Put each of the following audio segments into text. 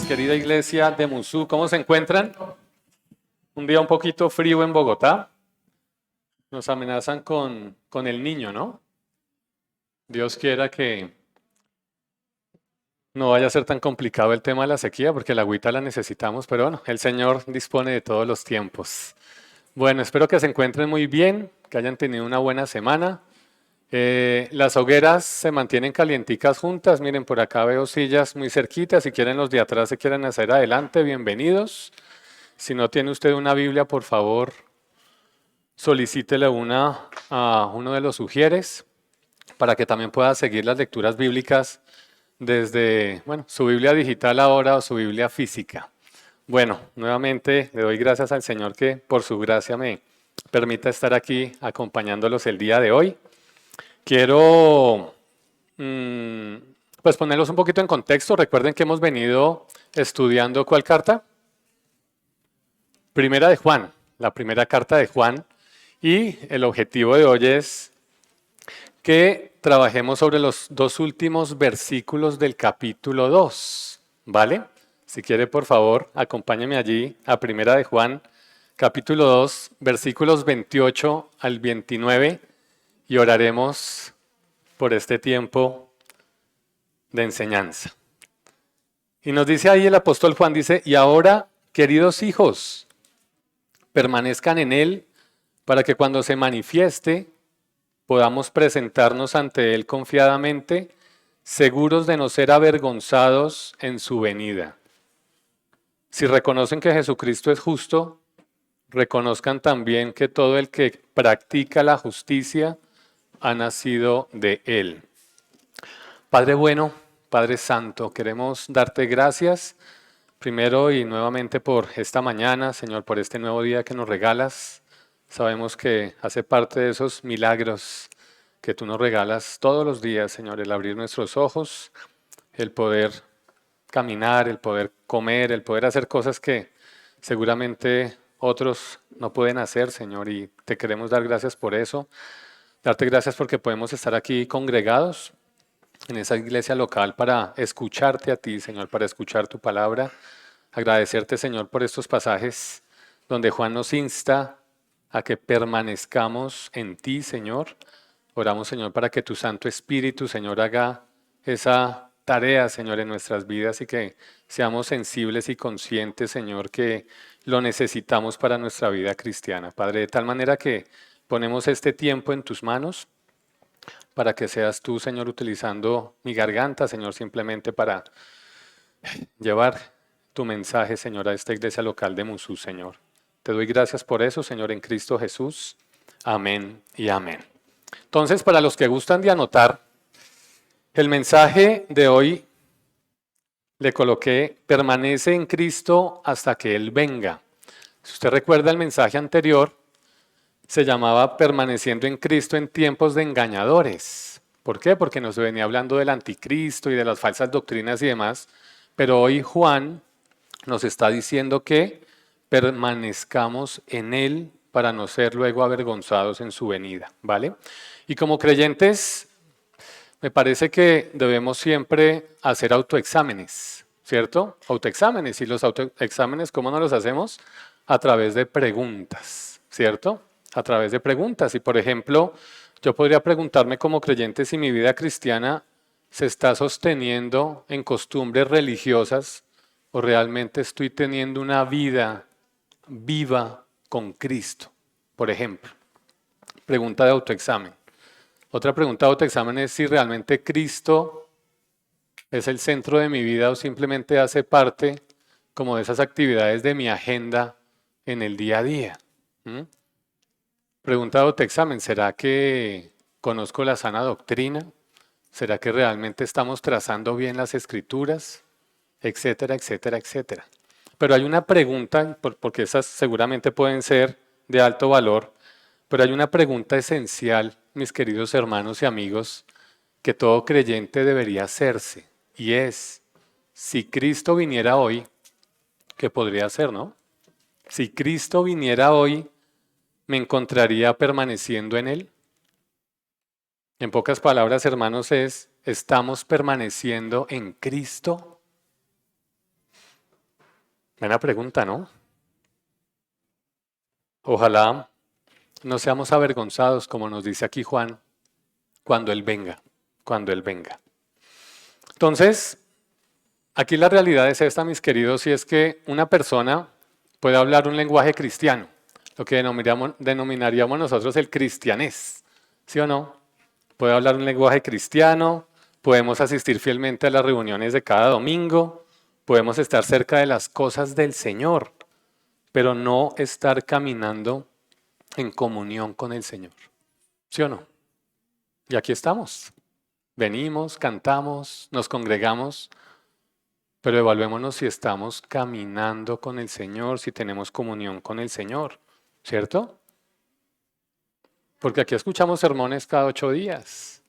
querida iglesia de Musú. ¿Cómo se encuentran? Un día un poquito frío en Bogotá. Nos amenazan con el niño, ¿no? Dios quiera que no vaya a ser tan complicado el tema de la sequía, porque la agüita la necesitamos, pero bueno, el Señor dispone de todos los tiempos. Bueno, espero que se encuentren muy bien, que hayan tenido una buena semana. Las hogueras se mantienen calienticas juntas. Miren, por acá veo sillas muy cerquitas. Si quieren los de atrás se quieren hacer adelante, bienvenidos. Si no tiene usted una Biblia, por favor, solicítele una a uno de los ujieres para que también pueda seguir las lecturas bíblicas desde, bueno, su Biblia digital ahora o su Biblia física. Bueno, nuevamente le doy gracias al Señor que por su gracia me permita estar aquí acompañándolos el día de hoy. Quiero pues ponerlos un poquito en contexto. Recuerden que hemos venido estudiando ¿cuál carta? Primera de Juan, la primera carta de Juan. Y el objetivo de hoy es que trabajemos sobre los dos últimos versículos del capítulo 2, ¿vale? Si quiere, por favor, acompáñeme allí a Primera de Juan, capítulo 2, versículos 28 al 29, y oraremos por este tiempo de enseñanza. Y nos dice ahí el apóstol Juan, dice, y ahora, queridos hijos, permanezcan en él para que cuando se manifieste podamos presentarnos ante él confiadamente, seguros de no ser avergonzados en su venida. Si reconocen que Jesucristo es justo, reconozcan también que todo el que practica la justicia ha nacido de él. Padre bueno, Padre santo, queremos darte gracias primero y nuevamente por esta mañana, Señor, por este nuevo día que nos regalas. Sabemos que hace parte de esos milagros que tú nos regalas todos los días, Señor, el abrir nuestros ojos, el poder caminar, el poder comer, el poder hacer cosas que seguramente otros no pueden hacer, Señor, y te queremos dar gracias por eso. Darte gracias porque podemos estar aquí congregados en esa iglesia local para escucharte a ti, Señor, para escuchar tu palabra. Agradecerte, Señor, por estos pasajes donde Juan nos insta a que permanezcamos en ti, Señor. Oramos, Señor, para que tu Santo Espíritu, Señor, haga esa tarea, Señor, en nuestras vidas y que seamos sensibles y conscientes, Señor, que lo necesitamos para nuestra vida cristiana. Padre, de tal manera que ponemos este tiempo en tus manos para que seas tú, Señor, utilizando mi garganta, Señor, simplemente para llevar tu mensaje, Señor, a esta iglesia local de Musú, Señor. Te doy gracias por eso, Señor, en Cristo Jesús. Amén y amén. Entonces, para los que gustan de anotar, el mensaje de hoy le coloqué, permanece en Cristo hasta que Él venga. Si usted recuerda el mensaje anterior, se llamaba permaneciendo en Cristo en tiempos de engañadores. ¿Por qué? Porque nos venía hablando del anticristo y de las falsas doctrinas y demás, pero hoy Juan nos está diciendo que permanezcamos en Él para no ser luego avergonzados en su venida, ¿vale? Y como creyentes, me parece que debemos siempre hacer autoexámenes, ¿cierto? Autoexámenes. ¿Y los autoexámenes cómo nos los hacemos? A través de preguntas, ¿cierto? A través de preguntas. Y por ejemplo, yo podría preguntarme como creyente si mi vida cristiana se está sosteniendo en costumbres religiosas o realmente estoy teniendo una vida viva con Cristo, por ejemplo. Pregunta de autoexamen. Otra pregunta de autoexamen es si realmente Cristo es el centro de mi vida o simplemente hace parte como de esas actividades de mi agenda en el día a día. Pregunta de autoexamen, ¿será que conozco la sana doctrina? ¿Será que realmente estamos trazando bien las escrituras? Etcétera, etcétera, etcétera. Pero hay una pregunta, porque esas seguramente pueden ser de alto valor, pero hay una pregunta esencial, mis queridos hermanos y amigos, que todo creyente debería hacerse, y es, si Cristo viniera hoy, ¿qué podría hacer, no? Si Cristo viniera hoy, ¿me encontraría permaneciendo en Él? En pocas palabras, hermanos, ¿estamos permaneciendo en Cristo? Buena pregunta, ¿no? Ojalá no seamos avergonzados, como nos dice aquí Juan, cuando Él venga, cuando Él venga. Entonces, aquí la realidad es esta, mis queridos, y es que una persona puede hablar un lenguaje cristiano, lo que denominaríamos nosotros el cristianés, ¿sí o no? Puede hablar un lenguaje cristiano, podemos asistir fielmente a las reuniones de cada domingo, podemos estar cerca de las cosas del Señor, pero no estar caminando en comunión con el Señor, ¿sí o no? Y aquí estamos. Venimos, cantamos, nos congregamos, pero evaluémonos si estamos caminando con el Señor, si tenemos comunión con el Señor, ¿cierto? Porque aquí escuchamos sermones cada 8 días,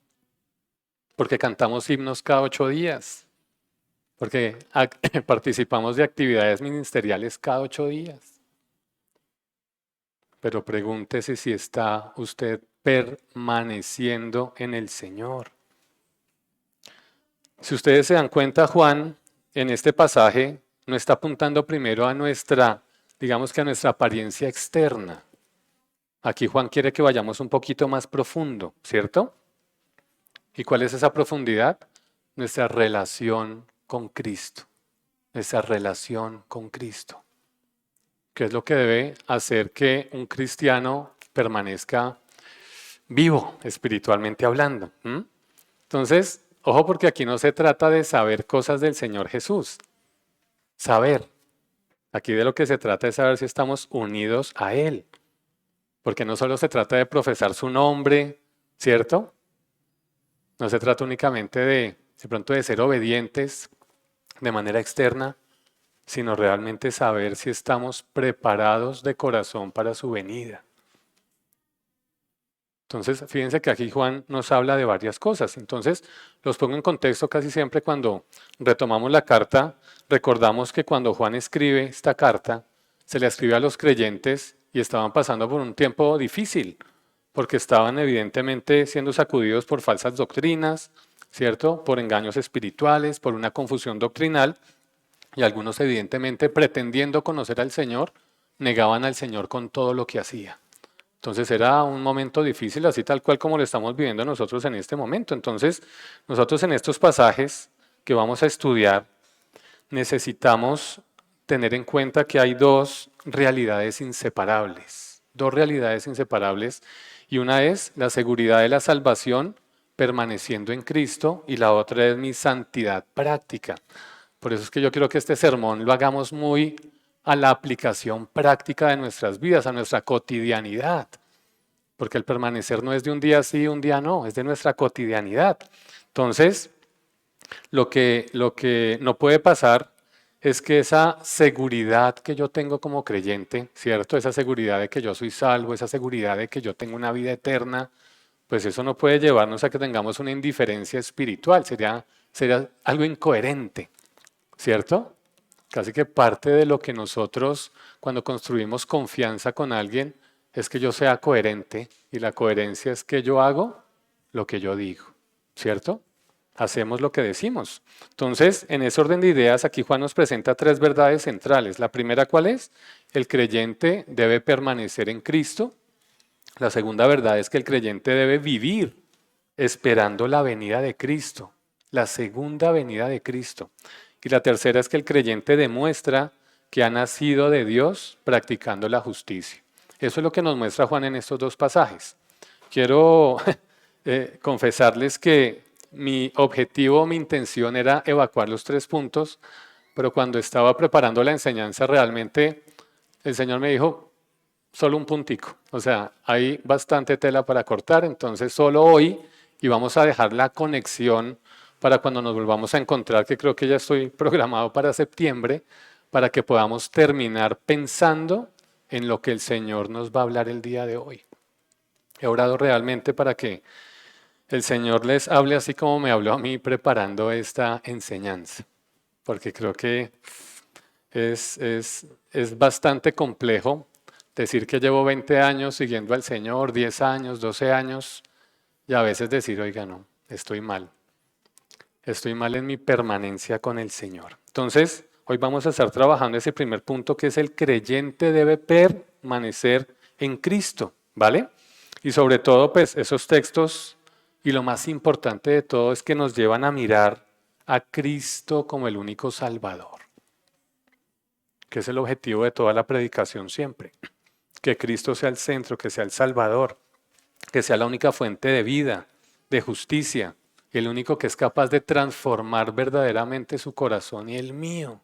porque cantamos himnos cada 8 días, porque participamos de actividades ministeriales cada 8 días. Pero pregúntese si está usted permaneciendo en el Señor. Si ustedes se dan cuenta, Juan, en este pasaje no está apuntando primero a nuestra, digamos que a nuestra apariencia externa. Aquí Juan quiere que vayamos un poquito más profundo, ¿cierto? ¿Y cuál es esa profundidad? Nuestra relación con Cristo. Nuestra relación con Cristo. ¿Qué es lo que debe hacer que un cristiano permanezca vivo, espiritualmente hablando? Entonces, ojo porque aquí no se trata de saber cosas del Señor Jesús. Saber. Aquí de lo que se trata es saber si estamos unidos a Él. Porque no solo se trata de profesar su nombre, ¿cierto? No se trata únicamente de pronto de ser obedientes de manera externa, sino realmente saber si estamos preparados de corazón para su venida. Entonces, fíjense que aquí Juan nos habla de varias cosas. Entonces, los pongo en contexto casi siempre cuando retomamos la carta. Recordamos que cuando Juan escribe esta carta, se la escribe a los creyentes y estaban pasando por un tiempo difícil, porque estaban evidentemente siendo sacudidos por falsas doctrinas, ¿cierto? Por engaños espirituales, por una confusión doctrinal, y algunos evidentemente pretendiendo conocer al Señor, negaban al Señor con todo lo que hacía. Entonces era un momento difícil, así tal cual como lo estamos viviendo nosotros en este momento. Entonces, nosotros en estos pasajes que vamos a estudiar, necesitamos tener en cuenta que hay dos realidades inseparables. Dos realidades inseparables. Y una es la seguridad de la salvación permaneciendo en Cristo y la otra es mi santidad práctica. Por eso es que yo quiero que este sermón lo hagamos muy a la aplicación práctica de nuestras vidas, a nuestra cotidianidad. Porque el permanecer no es de un día sí, un día no, es de nuestra cotidianidad. Entonces, lo que no puede pasar es que esa seguridad que yo tengo como creyente, ¿cierto? Esa seguridad de que yo soy salvo, esa seguridad de que yo tengo una vida eterna, pues eso no puede llevarnos a que tengamos una indiferencia espiritual, sería algo incoherente, ¿cierto? Casi que parte de lo que nosotros, cuando construimos confianza con alguien, es que yo sea coherente y la coherencia es que yo hago lo que yo digo, ¿cierto? Hacemos lo que decimos. Entonces, en ese orden de ideas, aquí Juan nos presenta tres verdades centrales. La primera, ¿cuál es? El creyente debe permanecer en Cristo. La segunda verdad es que el creyente debe vivir esperando la venida de Cristo, la segunda venida de Cristo. Y la tercera es que el creyente demuestra que ha nacido de Dios practicando la justicia. Eso es lo que nos muestra Juan en estos dos pasajes. Quiero confesarles que mi objetivo, mi intención era evacuar los 3 puntos, pero cuando estaba preparando la enseñanza realmente el Señor me dijo, solo un puntico. O sea, hay bastante tela para cortar, entonces solo hoy y vamos a dejar la conexión para cuando nos volvamos a encontrar, que creo que ya estoy programado para septiembre, para que podamos terminar pensando en lo que el Señor nos va a hablar el día de hoy. He orado realmente para que el Señor les hable así como me habló a mí preparando esta enseñanza, porque creo que es bastante complejo decir que llevo 20 años siguiendo al Señor, 10 años, 12 años, y a veces decir, oiga, no, estoy mal en mi permanencia con el Señor. Entonces, Hoy vamos a estar trabajando ese primer punto que es el creyente debe permanecer en Cristo, ¿vale? Y sobre todo, pues esos textos, y lo más importante de todo es que nos llevan a mirar a Cristo como el único Salvador, que es el objetivo de toda la predicación siempre. Que Cristo sea el centro, que sea el Salvador, que sea la única fuente de vida, de justicia, el único que es capaz de transformar verdaderamente su corazón y el mío.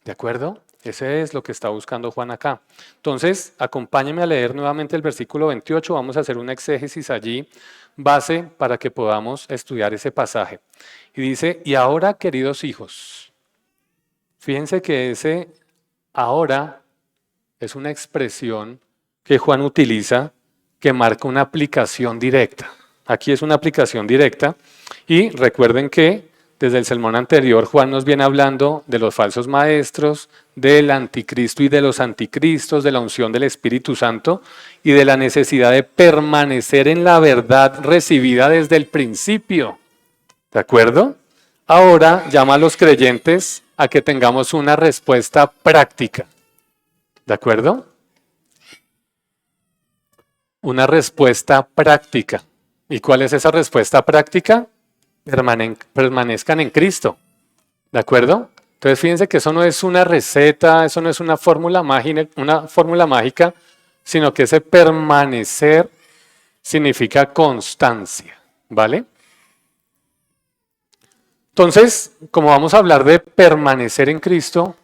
¿De acuerdo? Ese es lo que está buscando Juan acá. Entonces, acompáñenme a leer nuevamente el versículo 28. Vamos a hacer una exégesis allí, base para que podamos estudiar ese pasaje. Y dice, y ahora, queridos hijos, fíjense que ese ahora es una expresión que Juan utiliza que marca una aplicación directa. Aquí es una aplicación directa y recuerden que desde el sermón anterior Juan nos viene hablando de los falsos maestros, del anticristo y de los anticristos, de la unción del Espíritu Santo y de la necesidad de permanecer en la verdad recibida desde el principio. ¿De acuerdo? Ahora llama a los creyentes a que tengamos una respuesta práctica. ¿De acuerdo? Una respuesta práctica. ¿Y cuál es esa respuesta práctica? Permanezcan en Cristo. ¿De acuerdo? Entonces fíjense que eso no es una receta, eso no es una fórmula mágica, sino que ese permanecer significa constancia. ¿Vale? Entonces, como vamos a hablar de permanecer en Cristo,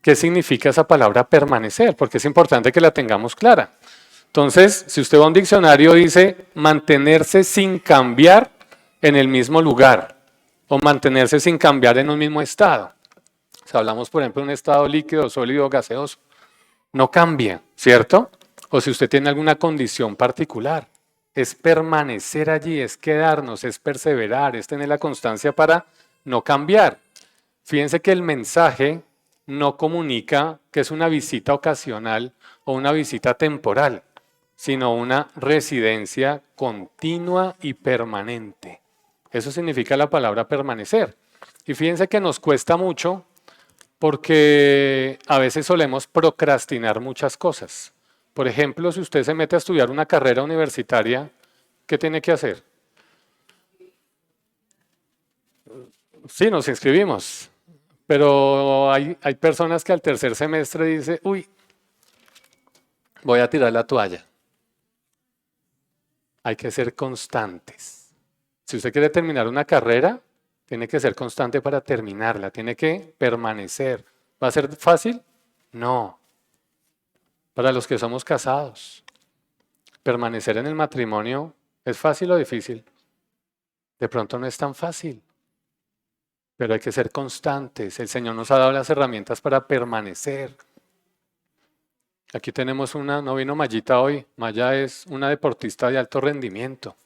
¿qué significa esa palabra permanecer? Porque es importante que la tengamos clara. Entonces, si usted va a un diccionario, dice mantenerse sin cambiar en el mismo lugar o mantenerse sin cambiar en un mismo estado. Si hablamos, por ejemplo, de un estado líquido, sólido, gaseoso, no cambia, ¿cierto? O si usted tiene alguna condición particular, es permanecer allí, es quedarnos, es perseverar, es tener la constancia para no cambiar. Fíjense que el mensaje no comunica que es una visita ocasional o una visita temporal, sino una residencia continua y permanente. Eso significa la palabra permanecer. Y fíjense que nos cuesta mucho porque a veces solemos procrastinar muchas cosas. Por ejemplo, si usted se mete a estudiar una carrera universitaria, ¿qué tiene que hacer? Sí, nos inscribimos, pero hay personas que al tercer semestre dicen, uy, voy a tirar la toalla. Hay que ser constantes. Si usted quiere terminar una carrera, tiene que ser constante para terminarla, tiene que permanecer. ¿Va a ser fácil? No. Para los que somos casados, permanecer en el matrimonio, ¿es fácil o difícil? De pronto no es tan fácil, pero hay que ser constantes. El Señor nos ha dado las herramientas para permanecer. Aquí tenemos una, no vino Mayita hoy, Maya es una deportista de alto rendimiento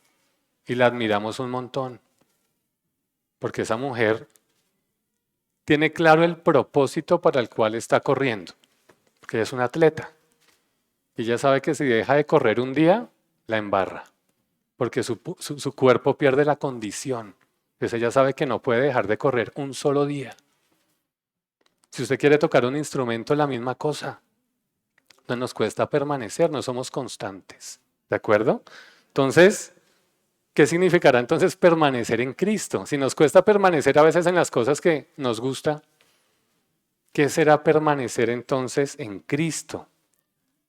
y la admiramos un montón, porque esa mujer tiene claro el propósito para el cual está corriendo, porque es una atleta. Y ella sabe que si deja de correr un día, la embarra, porque su cuerpo pierde la condición. Entonces ella sabe que no puede dejar de correr un solo día. Si usted quiere tocar un instrumento, la misma cosa. No nos cuesta permanecer, no somos constantes. ¿De acuerdo? Entonces, ¿qué significará entonces permanecer en Cristo? Si nos cuesta permanecer a veces en las cosas que nos gusta, ¿qué será permanecer entonces en Cristo?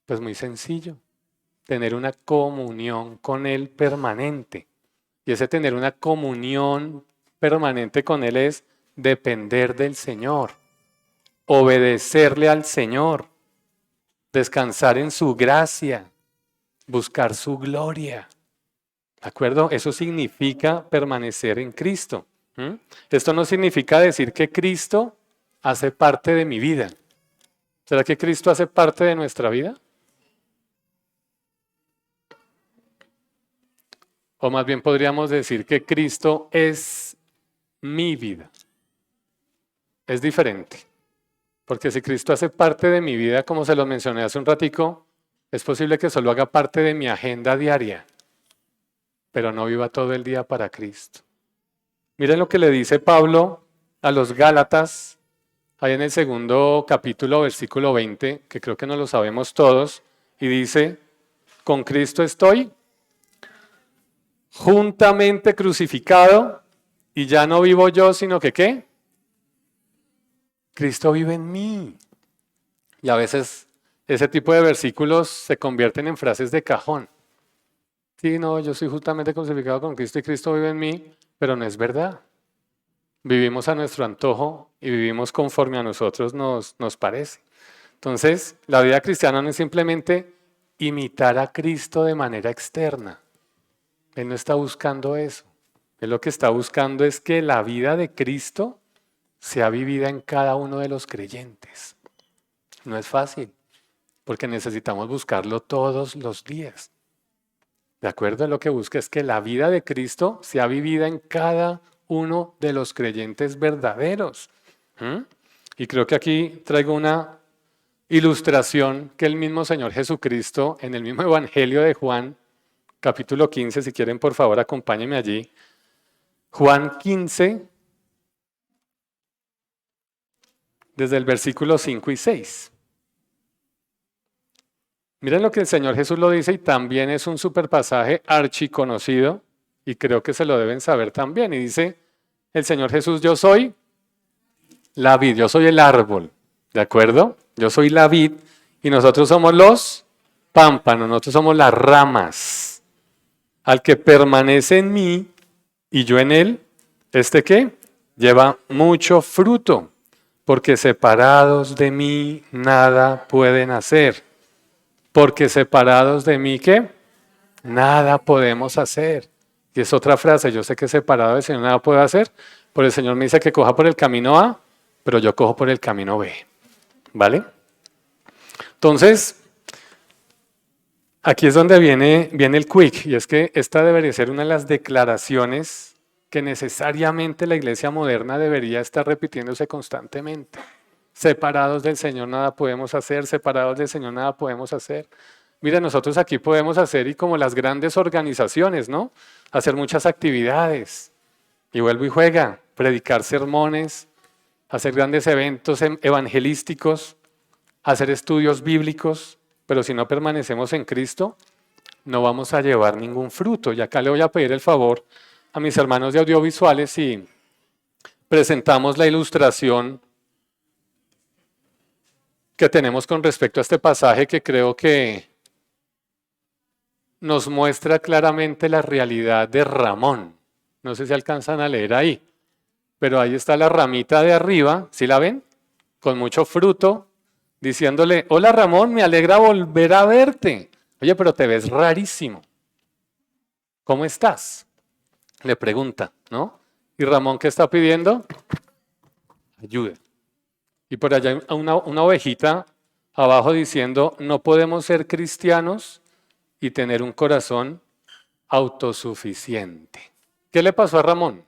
Pues muy sencillo, tener una comunión con Él permanente. Y ese tener una comunión permanente con Él es depender del Señor, obedecerle al Señor, descansar en su gracia, buscar su gloria. ¿De acuerdo? Eso significa permanecer en Cristo. Esto no significa decir que Cristo hace parte de mi vida. ¿Será que Cristo hace parte de nuestra vida? O más bien podríamos decir que Cristo es mi vida. Es diferente. Porque si Cristo hace parte de mi vida, como se lo mencioné hace un ratico, es posible que solo haga parte de mi agenda diaria, pero no viva todo el día para Cristo. Miren lo que le dice Pablo a los Gálatas, ahí en el segundo capítulo, versículo 20, que creo que no lo sabemos todos, y dice, con Cristo estoy juntamente crucificado, y ya no vivo yo, sino que ¿qué? Cristo vive en mí. Y a veces ese tipo de versículos se convierten en frases de cajón. Sí, no, yo soy justamente crucificado con Cristo y Cristo vive en mí, pero no es verdad. Vivimos a nuestro antojo y vivimos conforme a nosotros nos parece. Entonces, la vida cristiana no es simplemente imitar a Cristo de manera externa. Él no está buscando eso. Él lo que está buscando es que la vida de Cristo sea vivida en cada uno de los creyentes. No es fácil, porque necesitamos buscarlo todos los días. ¿De acuerdo? Lo que busca es que la vida de Cristo sea vivida en cada uno de los creyentes verdaderos. Y creo que aquí traigo una ilustración que el mismo Señor Jesucristo, en el mismo Evangelio de Juan, capítulo 15, si quieren por favor acompáñenme allí. Juan 15, desde el versículo 5 y 6. Miren lo que el Señor Jesús lo dice y también es un super pasaje archiconocido y creo que se lo deben saber también. Y dice el Señor Jesús, yo soy la vid, yo soy el árbol, ¿de acuerdo? Yo soy la vid y nosotros somos los pámpanos, nosotros somos las ramas. Al que permanece en mí y yo en él, ¿este qué? Lleva mucho fruto, porque separados de mí nada pueden hacer. Porque separados de mí, ¿qué? Nada podemos hacer. Y es otra frase, yo sé que separado del Señor nada puedo hacer, pero el Señor me dice que coja por el camino A, pero yo cojo por el camino B. ¿Vale? Entonces, aquí es donde viene el quick, y es que esta debería ser una de las declaraciones que necesariamente la iglesia moderna debería estar repitiéndose constantemente. Separados del Señor nada podemos hacer, separados del Señor nada podemos hacer. Mira, nosotros aquí podemos hacer y como las grandes organizaciones, ¿no? Hacer muchas actividades. Y vuelvo y juega, predicar sermones, hacer grandes eventos evangelísticos, hacer estudios bíblicos, pero si no permanecemos en Cristo, no vamos a llevar ningún fruto. Y acá le voy a pedir el favor a mis hermanos de audiovisuales si presentamos la ilustración que tenemos con respecto a este pasaje que creo que nos muestra claramente la realidad de Ramón. No sé si alcanzan a leer ahí, pero ahí está la ramita de arriba, ¿sí la ven? Con mucho fruto, diciéndole, hola Ramón, me alegra volver a verte. Oye, pero te ves rarísimo. ¿Cómo estás? Le pregunta, ¿no? ¿Y Ramón qué está pidiendo? Ayuda. Y por allá hay una ovejita abajo diciendo, no podemos ser cristianos y tener un corazón autosuficiente. ¿Qué le pasó a Ramón?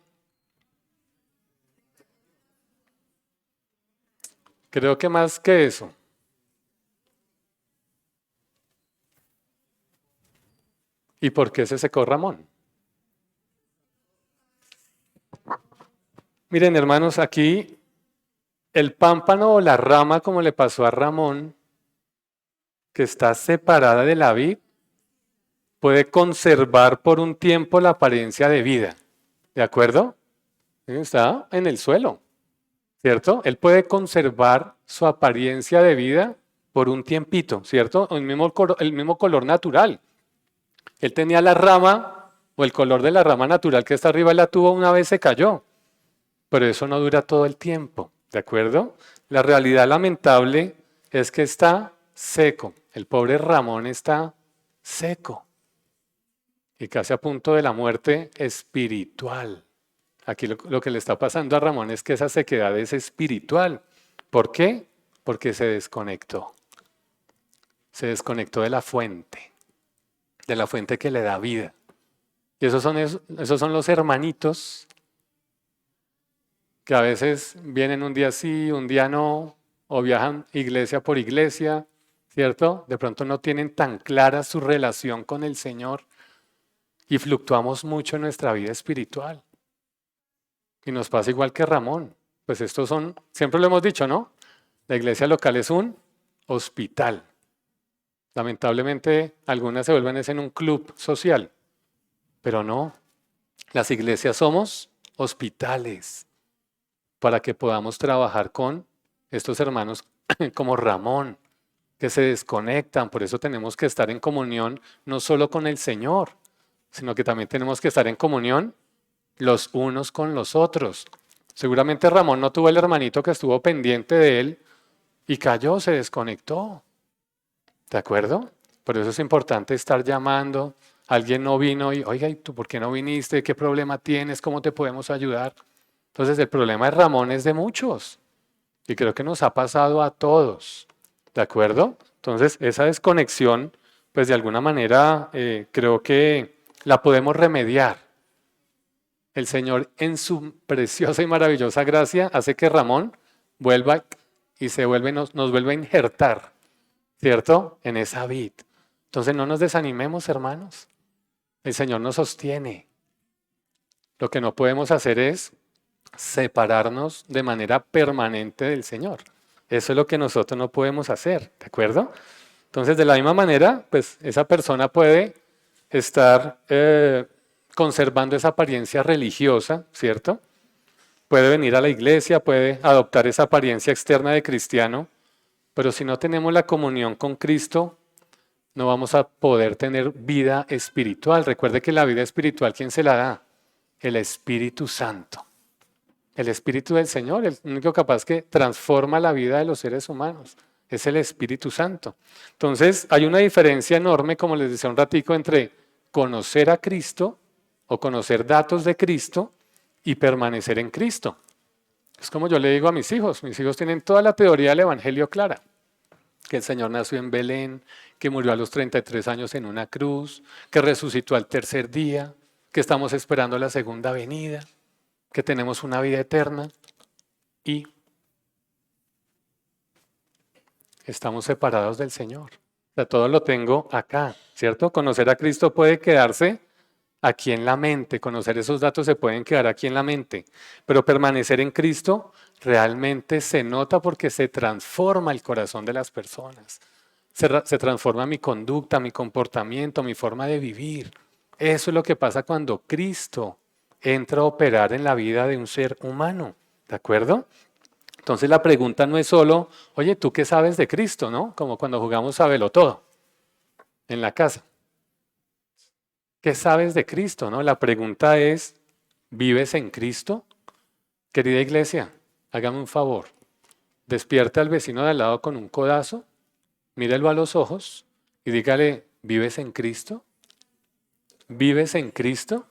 Creo que más que eso. ¿Y por qué se secó Ramón? Miren, hermanos, aquí el pámpano o la rama, como le pasó a Ramón, que está separada de la vid, puede conservar por un tiempo la apariencia de vida. ¿De acuerdo? Está en el suelo, ¿cierto? Él puede conservar su apariencia de vida por un tiempito, ¿cierto? El mismo color natural. Él tenía la rama o el color de la rama natural que está arriba, él la tuvo una vez se cayó, pero eso no dura todo el tiempo, ¿de acuerdo? La realidad lamentable es que está seco. El pobre Ramón está seco y casi a punto de la muerte espiritual. Aquí lo que le está pasando a Ramón es que esa sequedad es espiritual. ¿Por qué? Porque se desconectó. Se desconectó de la fuente que le da vida. Y esos son los hermanitos que a veces vienen un día sí, un día no, o viajan iglesia por iglesia, ¿cierto? De pronto no tienen tan clara su relación con el Señor y fluctuamos mucho en nuestra vida espiritual. Y nos pasa igual que Ramón, pues estos son, siempre lo hemos dicho, ¿no? La iglesia local es un hospital. Lamentablemente, algunas se vuelven en un club social, pero no. Las iglesias somos hospitales para que podamos trabajar con estos hermanos como Ramón, que se desconectan. Por eso tenemos que estar en comunión no solo con el Señor, sino que también tenemos que estar en comunión los unos con los otros. Seguramente Ramón no tuvo el hermanito que estuvo pendiente de él y cayó, se desconectó. ¿De acuerdo? Por eso es importante estar llamando. Alguien no vino y, oiga, ¿y tú por qué no viniste? ¿Qué problema tienes? ¿Cómo te podemos ayudar? Entonces el problema de Ramón es de muchos y creo que nos ha pasado a todos. ¿De acuerdo? Entonces esa desconexión, pues de alguna manera creo que la podemos remediar. El Señor en su preciosa y maravillosa gracia hace que Ramón vuelva y nos vuelve a injertar, ¿cierto? En esa vid. Entonces no nos desanimemos, hermanos. El Señor nos sostiene. Lo que no podemos hacer es separarnos de manera permanente del Señor. Eso es lo que nosotros no podemos hacer, ¿de acuerdo? Entonces, de la misma manera, pues esa persona puede estar conservando esa apariencia religiosa, ¿cierto? Puede venir a la iglesia, puede adoptar esa apariencia externa de cristiano, pero si no tenemos la comunión con Cristo, no vamos a poder tener vida espiritual. Recuerde que la vida espiritual, ¿quién se la da? El Espíritu Santo. El Espíritu del Señor, el único capaz que transforma la vida de los seres humanos. Es el Espíritu Santo. Entonces, hay una diferencia enorme, como les decía un ratico, entre conocer a Cristo o conocer datos de Cristo y permanecer en Cristo. Es como yo le digo a mis hijos tienen toda la teoría del Evangelio clara. Que el Señor nació en Belén, que murió a los 33 años en una cruz, que resucitó al tercer día, que estamos esperando la segunda venida, que tenemos una vida eterna y estamos separados del Señor. O sea, todo lo tengo acá, ¿cierto? Conocer a Cristo puede quedarse aquí en la mente, conocer esos datos se pueden quedar aquí en la mente, pero permanecer en Cristo realmente se nota porque se transforma el corazón de las personas. Se transforma mi conducta, mi comportamiento, mi forma de vivir. Eso es lo que pasa cuando Cristo entra a operar en la vida de un ser humano, ¿de acuerdo? Entonces la pregunta no es solo, oye, ¿tú qué sabes de Cristo, no? Como cuando jugamos Sabelo Todo en la casa. ¿Qué sabes de Cristo, no? La pregunta es, ¿vives en Cristo? Querida iglesia, hágame un favor. Despierte al vecino de al lado con un codazo, mírelo a los ojos y dígale, ¿vives en Cristo? ¿Vives en Cristo?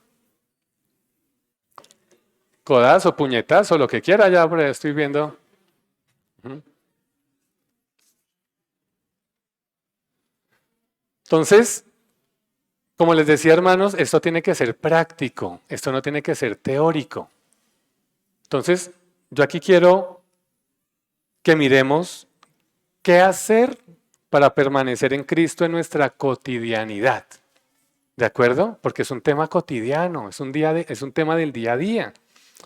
Codazo, puñetazo, lo que quiera, ya por ahí estoy viendo. Entonces, como les decía, hermanos, esto tiene que ser práctico, esto no tiene que ser teórico. Entonces, yo aquí quiero que miremos qué hacer para permanecer en Cristo en nuestra cotidianidad. ¿De acuerdo? Porque es un tema cotidiano, es un tema del día a día.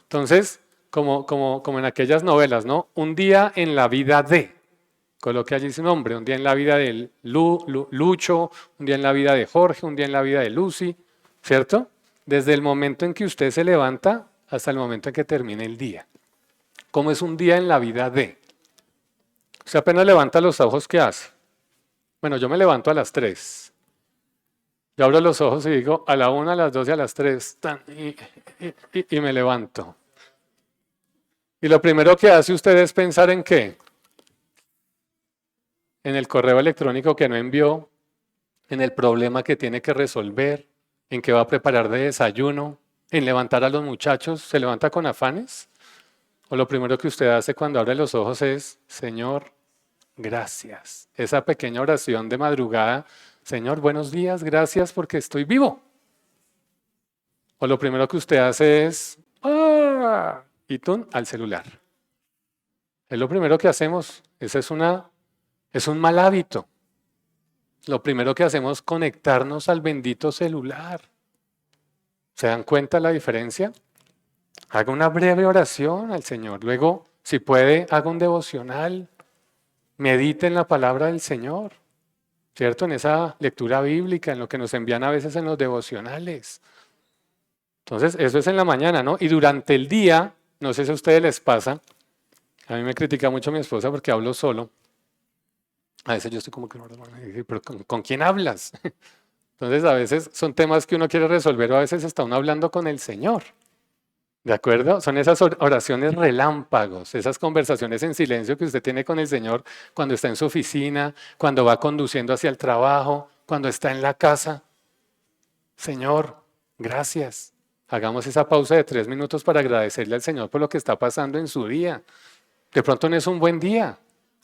Entonces, como en aquellas novelas, ¿no? Un día en la vida de, coloque allí su nombre, un día en la vida de Lucho, un día en la vida de Jorge, un día en la vida de Lucy, ¿cierto? Desde el momento en que usted se levanta hasta el momento en que termine el día. ¿Cómo es un día en la vida de? Usted apenas levanta los ojos, ¿qué hace? Bueno, yo me levanto a las 3. Yo abro los ojos y digo a la 1, a las 2 y a las 3 y me levanto. Y lo primero que hace usted es pensar en ¿qué? En el correo electrónico que no envió, en el problema que tiene que resolver, en qué va a preparar de desayuno, en levantar a los muchachos. ¿Se levanta con afanes? ¿O lo primero que usted hace cuando abre los ojos es, Señor, gracias? Esa pequeña oración de madrugada, Señor, buenos días, gracias porque estoy vivo. O lo primero que usted hace es, ¡ah! Y tú al celular. Es lo primero que hacemos. Ese es un mal hábito. Lo primero que hacemos es conectarnos al bendito celular. ¿Se dan cuenta la diferencia? Haga una breve oración al Señor. Luego, si puede, haga un devocional. Medite en la palabra del Señor, ¿cierto? En esa lectura bíblica, en lo que nos envían a veces en los devocionales. Entonces, eso es en la mañana, ¿no? Y durante el día, no sé si a ustedes les pasa, a mí me critica mucho mi esposa porque hablo solo. A veces yo estoy como que, pero ¿con quién hablas? Entonces, a veces son temas que uno quiere resolver o a veces está uno hablando con el Señor. ¿De acuerdo? Son esas oraciones relámpagos, esas conversaciones en silencio que usted tiene con el Señor cuando está en su oficina, cuando va conduciendo hacia el trabajo, cuando está en la casa. Señor, gracias. Hagamos esa pausa de 3 minutos para agradecerle al Señor por lo que está pasando en su día. De pronto no es un buen día.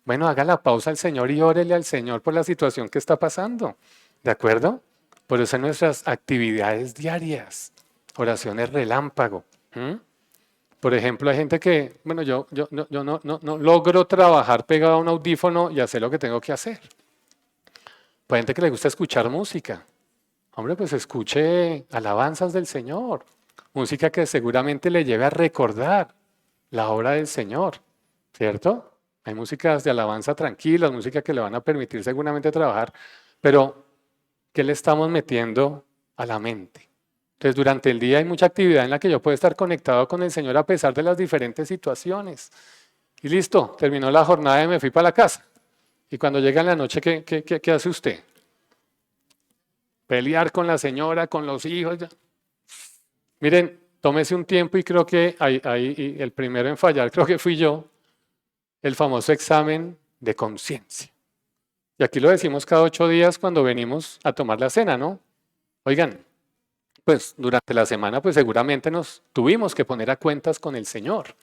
Bueno, haga la pausa al Señor y órele al Señor por la situación que está pasando. ¿De acuerdo? Por eso en nuestras actividades diarias, oraciones relámpago. ¿Mm? Por ejemplo, hay gente que, bueno, yo no logro trabajar pegado a un audífono y hacer lo que tengo que hacer. Hay gente que le gusta escuchar música. Hombre, pues escuche alabanzas del Señor. Música que seguramente le lleve a recordar la obra del Señor, ¿cierto? Hay músicas de alabanza tranquilas, música que le van a permitir seguramente trabajar, pero ¿qué le estamos metiendo a la mente? Entonces, durante el día hay mucha actividad en la que yo puedo estar conectado con el Señor a pesar de las diferentes situaciones. Y listo, terminó la jornada y me fui para la casa. Y cuando llega en la noche, ¿qué hace usted? Pelear con la señora, con los hijos. Miren, tómese un tiempo y creo que ahí el primero en fallar, creo que fui yo, el famoso examen de conciencia. Y aquí lo decimos cada 8 días cuando venimos a tomar la cena, ¿no? Oigan, pues durante la semana pues seguramente nos tuvimos que poner a cuentas con el Señor,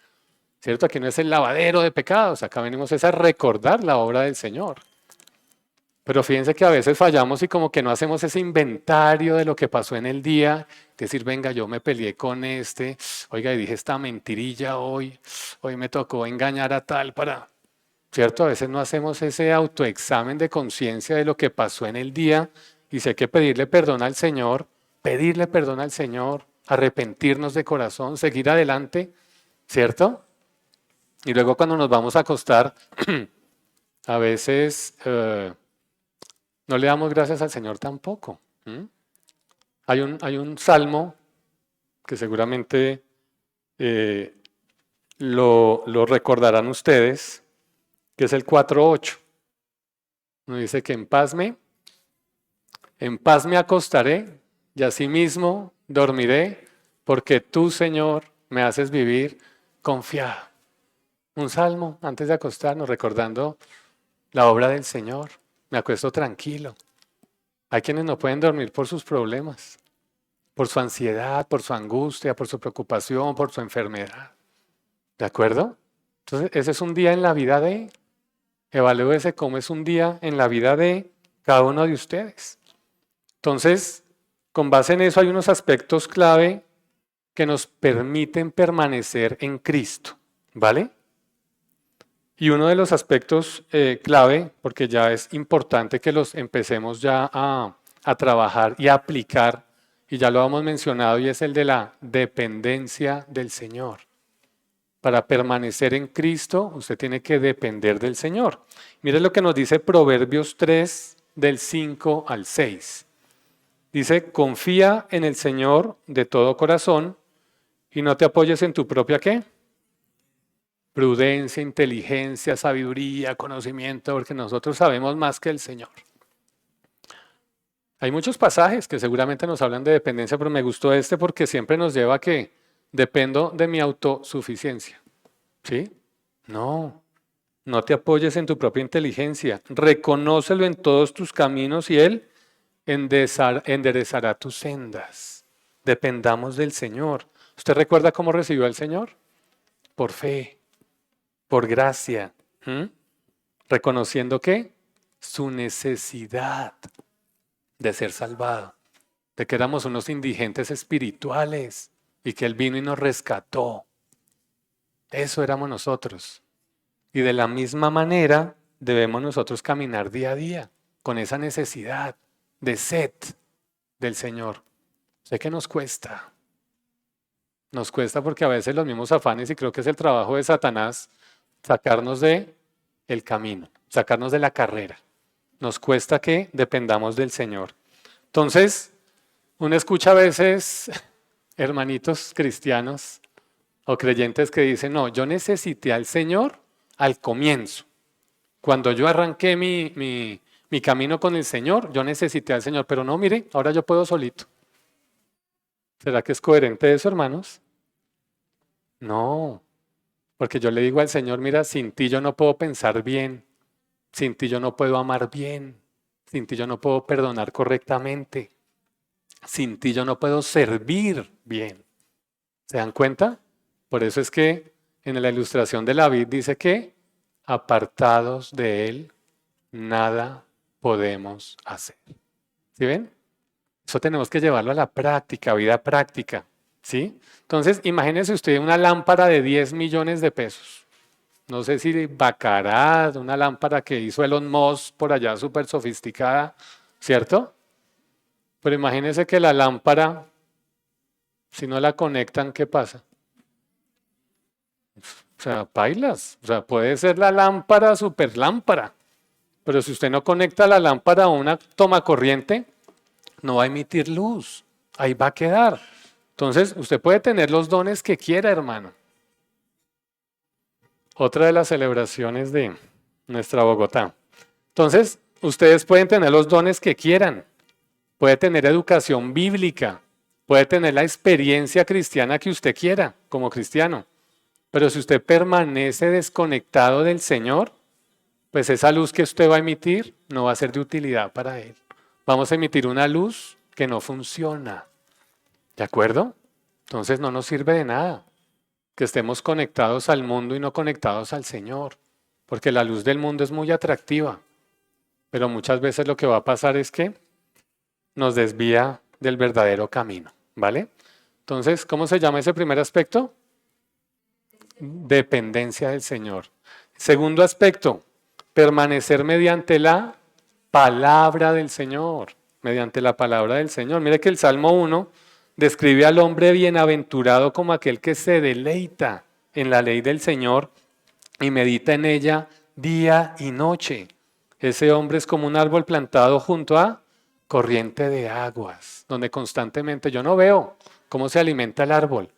¿cierto? Aquí no es el lavadero de pecados, acá venimos es a recordar la obra del Señor. Pero fíjense que a veces fallamos y como que no hacemos ese inventario de lo que pasó en el día, decir, venga, yo me peleé con este, oiga, y dije esta mentirilla hoy me tocó engañar a tal para, ¿cierto? A veces no hacemos ese autoexamen de conciencia de lo que pasó en el día y sé que pedirle perdón al Señor, arrepentirnos de corazón, seguir adelante, ¿cierto? Y luego cuando nos vamos a acostar, a veces no le damos gracias al Señor tampoco. Hay un salmo que seguramente lo recordarán ustedes, que es el 4:8. Nos dice que en paz me acostaré y asimismo dormiré, porque tú, Señor, me haces vivir confiado. Un salmo antes de acostarnos, recordando la obra del Señor. Me acuesto tranquilo. Hay quienes no pueden dormir por sus problemas, por su ansiedad, por su angustia, por su preocupación, por su enfermedad. ¿De acuerdo? Entonces, ese es un día en la vida evalúese cómo es un día en la vida de cada uno de ustedes. Entonces, con base en eso hay unos aspectos clave que nos permiten permanecer en Cristo, ¿vale? Y uno de los aspectos clave, porque ya es importante que los empecemos ya a trabajar y a aplicar, y ya lo hemos mencionado, y es el de la dependencia del Señor. Para permanecer en Cristo, usted tiene que depender del Señor. Mire lo que nos dice Proverbios 3, del 5 al 6. Dice, confía en el Señor de todo corazón y no te apoyes en tu propia ¿qué? Prudencia, inteligencia, sabiduría, conocimiento, porque nosotros sabemos más que el Señor. Hay muchos pasajes que seguramente nos hablan de dependencia, pero me gustó este porque siempre nos lleva a que dependo de mi autosuficiencia. ¿Sí? No, no te apoyes en tu propia inteligencia. Reconócelo en todos tus caminos y Él enderezará tus sendas. Dependamos del Señor. ¿Usted recuerda cómo recibió al Señor? Por fe, por gracia. Reconociendo que su necesidad de ser salvado, de que éramos unos indigentes espirituales y que Él vino y nos rescató. Eso éramos nosotros. Y de la misma manera debemos nosotros caminar día a día con esa necesidad de sed del Señor. Sé que nos cuesta. Nos cuesta porque a veces los mismos afanes, y creo que es el trabajo de Satanás, sacarnos de el camino, sacarnos de la carrera. Nos cuesta que dependamos del Señor. Entonces, uno escucha a veces hermanitos cristianos o creyentes que dicen, no, yo necesité al Señor al comienzo. Cuando yo arranqué mi camino con el Señor, yo necesité al Señor, pero no, mire, ahora yo puedo solito. ¿Será que es coherente eso, hermanos? No, porque yo le digo al Señor, mira, sin ti yo no puedo pensar bien, sin ti yo no puedo amar bien, sin ti yo no puedo perdonar correctamente, sin ti yo no puedo servir bien. ¿Se dan cuenta? Por eso es que en la ilustración de la vid dice que apartados de Él, nada podemos hacer. ¿Sí ven? Eso tenemos que llevarlo a la práctica, vida práctica. ¿Sí? Entonces, imagínese usted una lámpara de 10 millones de pesos. No sé si Baccarat, una lámpara que hizo Elon Musk por allá súper sofisticada, ¿cierto? Pero imagínese que la lámpara, si no la conectan, ¿qué pasa? O sea, pailas. O sea, puede ser la lámpara, super lámpara. Pero si usted no conecta la lámpara a una toma corriente, no va a emitir luz. Ahí va a quedar. Entonces, usted puede tener los dones que quiera, hermano. Otra de las celebraciones de nuestra Bogotá. Entonces, ustedes pueden tener los dones que quieran. Puede tener educación bíblica. Puede tener la experiencia cristiana que usted quiera como cristiano. Pero si usted permanece desconectado del Señor, pues esa luz que usted va a emitir no va a ser de utilidad para Él. Vamos a emitir una luz que no funciona. ¿De acuerdo? Entonces no nos sirve de nada que estemos conectados al mundo y no conectados al Señor. Porque la luz del mundo es muy atractiva. Pero muchas veces lo que va a pasar es que nos desvía del verdadero camino. ¿Vale? Entonces, ¿cómo se llama ese primer aspecto? Dependencia del Señor. Segundo aspecto, permanecer mediante la palabra del Señor. Mediante la palabra del Señor. Mire que el Salmo 1 describe al hombre bienaventurado como aquel que se deleita en la ley del Señor y medita en ella día y noche. Ese hombre es como un árbol plantado junto a corriente de aguas, donde constantemente yo no veo cómo se alimenta el árbol,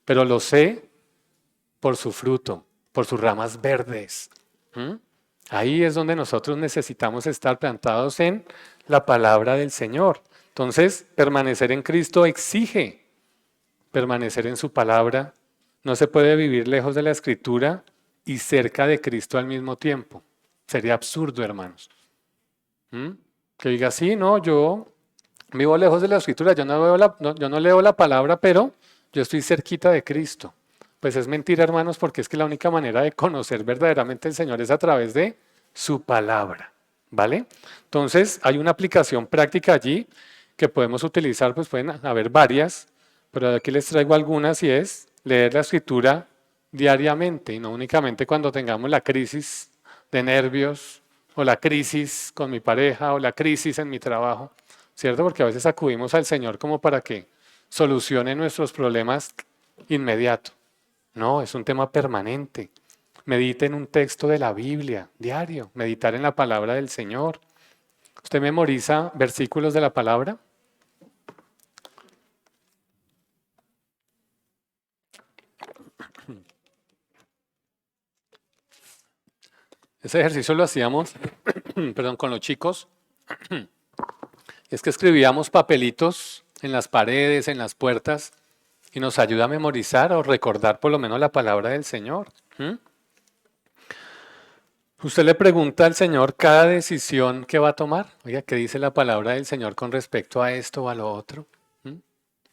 pero lo sé por su fruto, por sus ramas verdes. Ahí es donde nosotros necesitamos estar plantados en la palabra del Señor. Entonces, permanecer en Cristo exige permanecer en su palabra. No se puede vivir lejos de la Escritura y cerca de Cristo al mismo tiempo. Sería absurdo, hermanos. Que diga, sí, no, yo vivo lejos de la Escritura, yo no leo la palabra, pero yo estoy cerquita de Cristo. Pues es mentira, hermanos, porque es que la única manera de conocer verdaderamente al Señor es a través de su palabra, ¿vale? Entonces, hay una aplicación práctica allí que podemos utilizar, pues pueden haber varias, pero aquí les traigo algunas y es leer la Escritura diariamente y no únicamente cuando tengamos la crisis de nervios o la crisis con mi pareja o la crisis en mi trabajo, ¿cierto? Porque a veces acudimos al Señor como para que solucione nuestros problemas inmediato. No, es un tema permanente. Medite en un texto de la Biblia diario, meditar en la palabra del Señor. ¿Usted memoriza versículos de la palabra? Ese ejercicio lo hacíamos, perdón, con los chicos. Es que escribíamos papelitos en las paredes, en las puertas, y nos ayuda a memorizar o recordar por lo menos la palabra del Señor. Usted le pregunta al Señor cada decisión que va a tomar. Oiga, ¿qué dice la palabra del Señor con respecto a esto o a lo otro?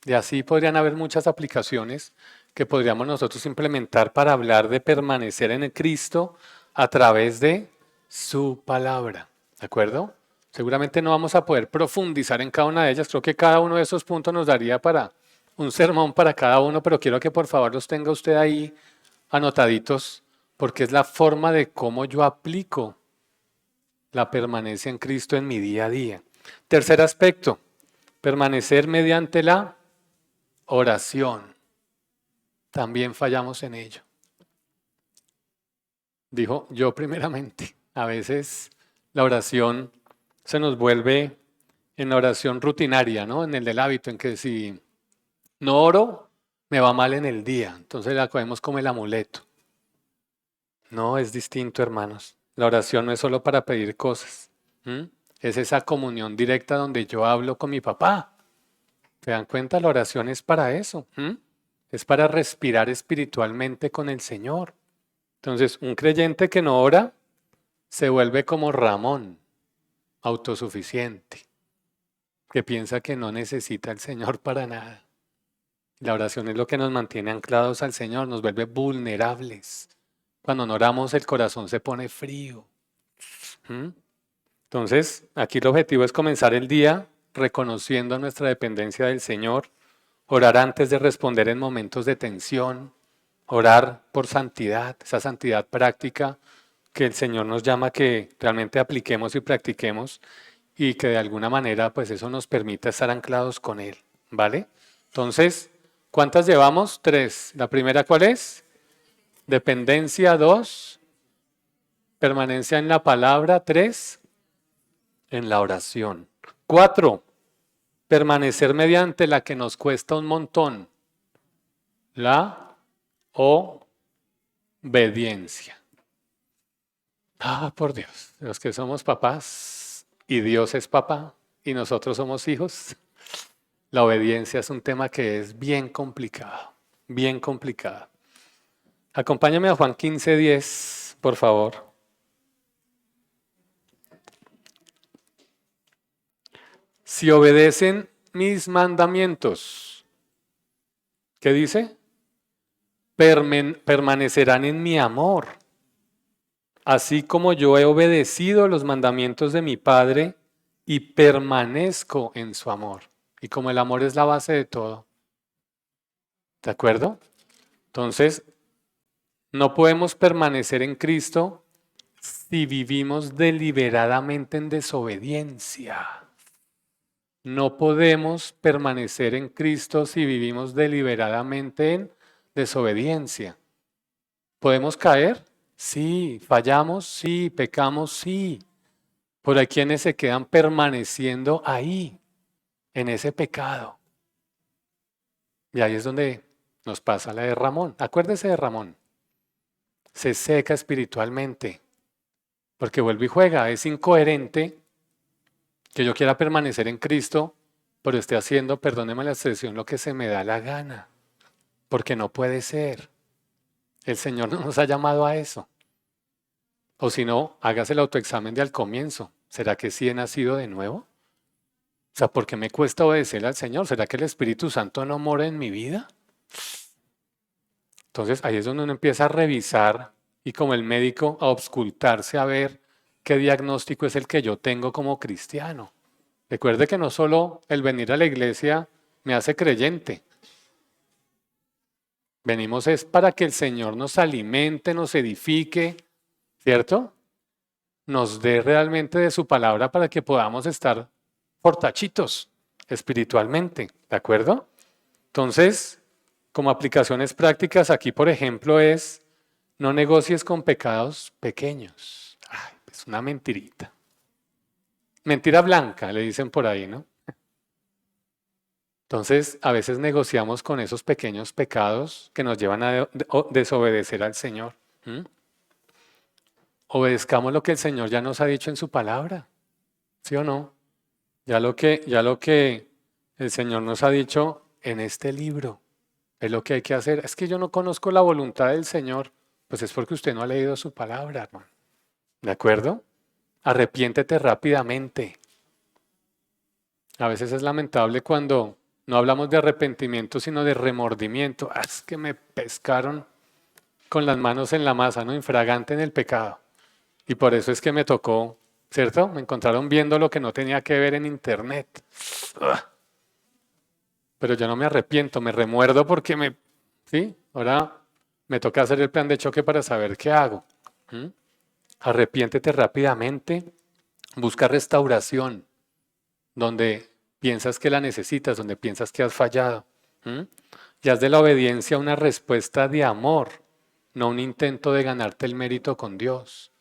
Y así podrían haber muchas aplicaciones que podríamos nosotros implementar para hablar de permanecer en el Cristo a través de su palabra. ¿De acuerdo? Seguramente no vamos a poder profundizar en cada una de ellas. Creo que cada uno de esos puntos nos daría para un sermón para cada uno, pero quiero que por favor los tenga usted ahí anotaditos, porque es la forma de cómo yo aplico la permanencia en Cristo en mi día a día. Tercer aspecto, permanecer mediante la oración. también fallamos en ello. Dijo yo primeramente. A veces la oración se nos vuelve en la oración rutinaria, ¿no? En el del hábito, en que si no oro, me va mal en el día. Entonces la cogemos como el amuleto. No, es distinto, hermanos. La oración no es solo para pedir cosas. ¿M? Es esa comunión directa donde yo hablo con mi papá. ¿Se dan cuenta? La oración es para eso. ¿M? Es para respirar espiritualmente con el Señor. Entonces, un creyente que no ora se vuelve como Ramón, autosuficiente, que piensa que no necesita al Señor para nada. La oración es lo que nos mantiene anclados al Señor, nos vuelve vulnerables. Cuando no oramos, el corazón se pone frío. ¿Mm? Entonces, aquí el objetivo es comenzar el día reconociendo nuestra dependencia del Señor, orar antes de responder en momentos de tensión, orar por santidad, esa santidad práctica que el Señor nos llama a que realmente apliquemos y practiquemos y que de alguna manera pues eso nos permita estar anclados con Él, ¿vale? Entonces, ¿cuántas llevamos? 3. ¿La primera cuál es? Dependencia. 2. Permanencia en la palabra. 3. En la oración. 4. Permanecer mediante la que nos cuesta un montón. La obediencia. Ah, por Dios, los que somos papás y Dios es papá y nosotros somos hijos, la obediencia es un tema que es bien complicado, bien complicado. Acompáñame a Juan 15:10, por favor. Si obedecen mis mandamientos, ¿qué dice? Permanecerán en mi amor, así como yo he obedecido los mandamientos de mi Padre y permanezco en su amor. Y como el amor es la base de todo. ¿De acuerdo? Entonces, no podemos permanecer en Cristo si vivimos deliberadamente en desobediencia. No podemos permanecer en Cristo si vivimos deliberadamente en desobediencia. ¿Podemos caer? Sí. ¿Fallamos? Sí. ¿Pecamos? Sí. Pero hay quienes se quedan permaneciendo ahí, en ese pecado. Y ahí es donde nos pasa la de Ramón. Acuérdese de Ramón. Se seca espiritualmente, porque vuelve y juega. Es incoherente que yo quiera permanecer en Cristo, pero esté haciendo, perdóneme la expresión, lo que se me da la gana, porque no puede ser. El Señor no nos ha llamado a eso. O si no, hágase el autoexamen de al comienzo. ¿Será que sí he nacido de nuevo? O sea, ¿por qué me cuesta obedecer al Señor? ¿Será que el Espíritu Santo no mora en mi vida? Entonces ahí es donde uno empieza a revisar y como el médico a auscultarse a ver qué diagnóstico es el que yo tengo como cristiano. Recuerde que no solo el venir a la iglesia me hace creyente. Venimos es para que el Señor nos alimente, nos edifique, ¿cierto? Nos dé realmente de su palabra para que podamos estar fortachitos espiritualmente, ¿de acuerdo? Entonces, como aplicaciones prácticas, aquí por ejemplo es, no negocies con pecados pequeños. Ay, es una mentirita. Mentira blanca, le dicen por ahí, ¿no? Entonces, a veces negociamos con esos pequeños pecados que nos llevan a desobedecer al Señor. ¿Mm? Obedezcamos lo que el Señor ya nos ha dicho en su palabra, ¿sí o no? Ya lo que el Señor nos ha dicho en este libro es lo que hay que hacer. Es que yo no conozco la voluntad del Señor, pues es porque usted no ha leído su palabra, hermano. ¿De acuerdo? Arrepiéntete rápidamente. A veces es lamentable cuando no hablamos de arrepentimiento, sino de remordimiento. Ah, es que me pescaron con las manos en la masa, ¿no? Infragante en el pecado. Y por eso es que me tocó, ¿cierto? Me encontraron viendo lo que no tenía que ver en internet. Ugh. Pero yo no me arrepiento, me remuerdo porque ¿sí? Ahora me toca hacer el plan de choque para saber qué hago. ¿Mm? Arrepiéntete rápidamente, busca restauración donde piensas que la necesitas, donde piensas que has fallado. ¿Mm? y haz de la obediencia una respuesta de amor, no un intento de ganarte el mérito con Dios.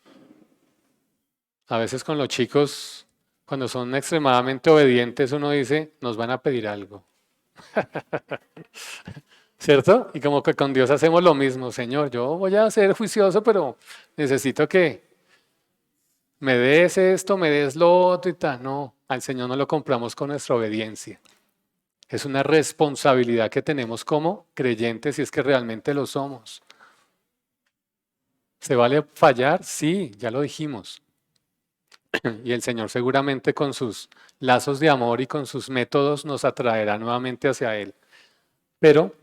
A veces con los chicos, cuando son extremadamente obedientes, uno dice, nos van a pedir algo. ¿Cierto? Y como que con Dios hacemos lo mismo, Señor, yo voy a ser juicioso, pero necesito que me des esto, me des lo otro y tal. No, al Señor no lo compramos con nuestra obediencia. Es una responsabilidad que tenemos como creyentes si es que realmente lo somos. ¿Se vale fallar? Sí, ya lo dijimos. Y el Señor seguramente con sus lazos de amor y con sus métodos nos atraerá nuevamente hacia Él. Pero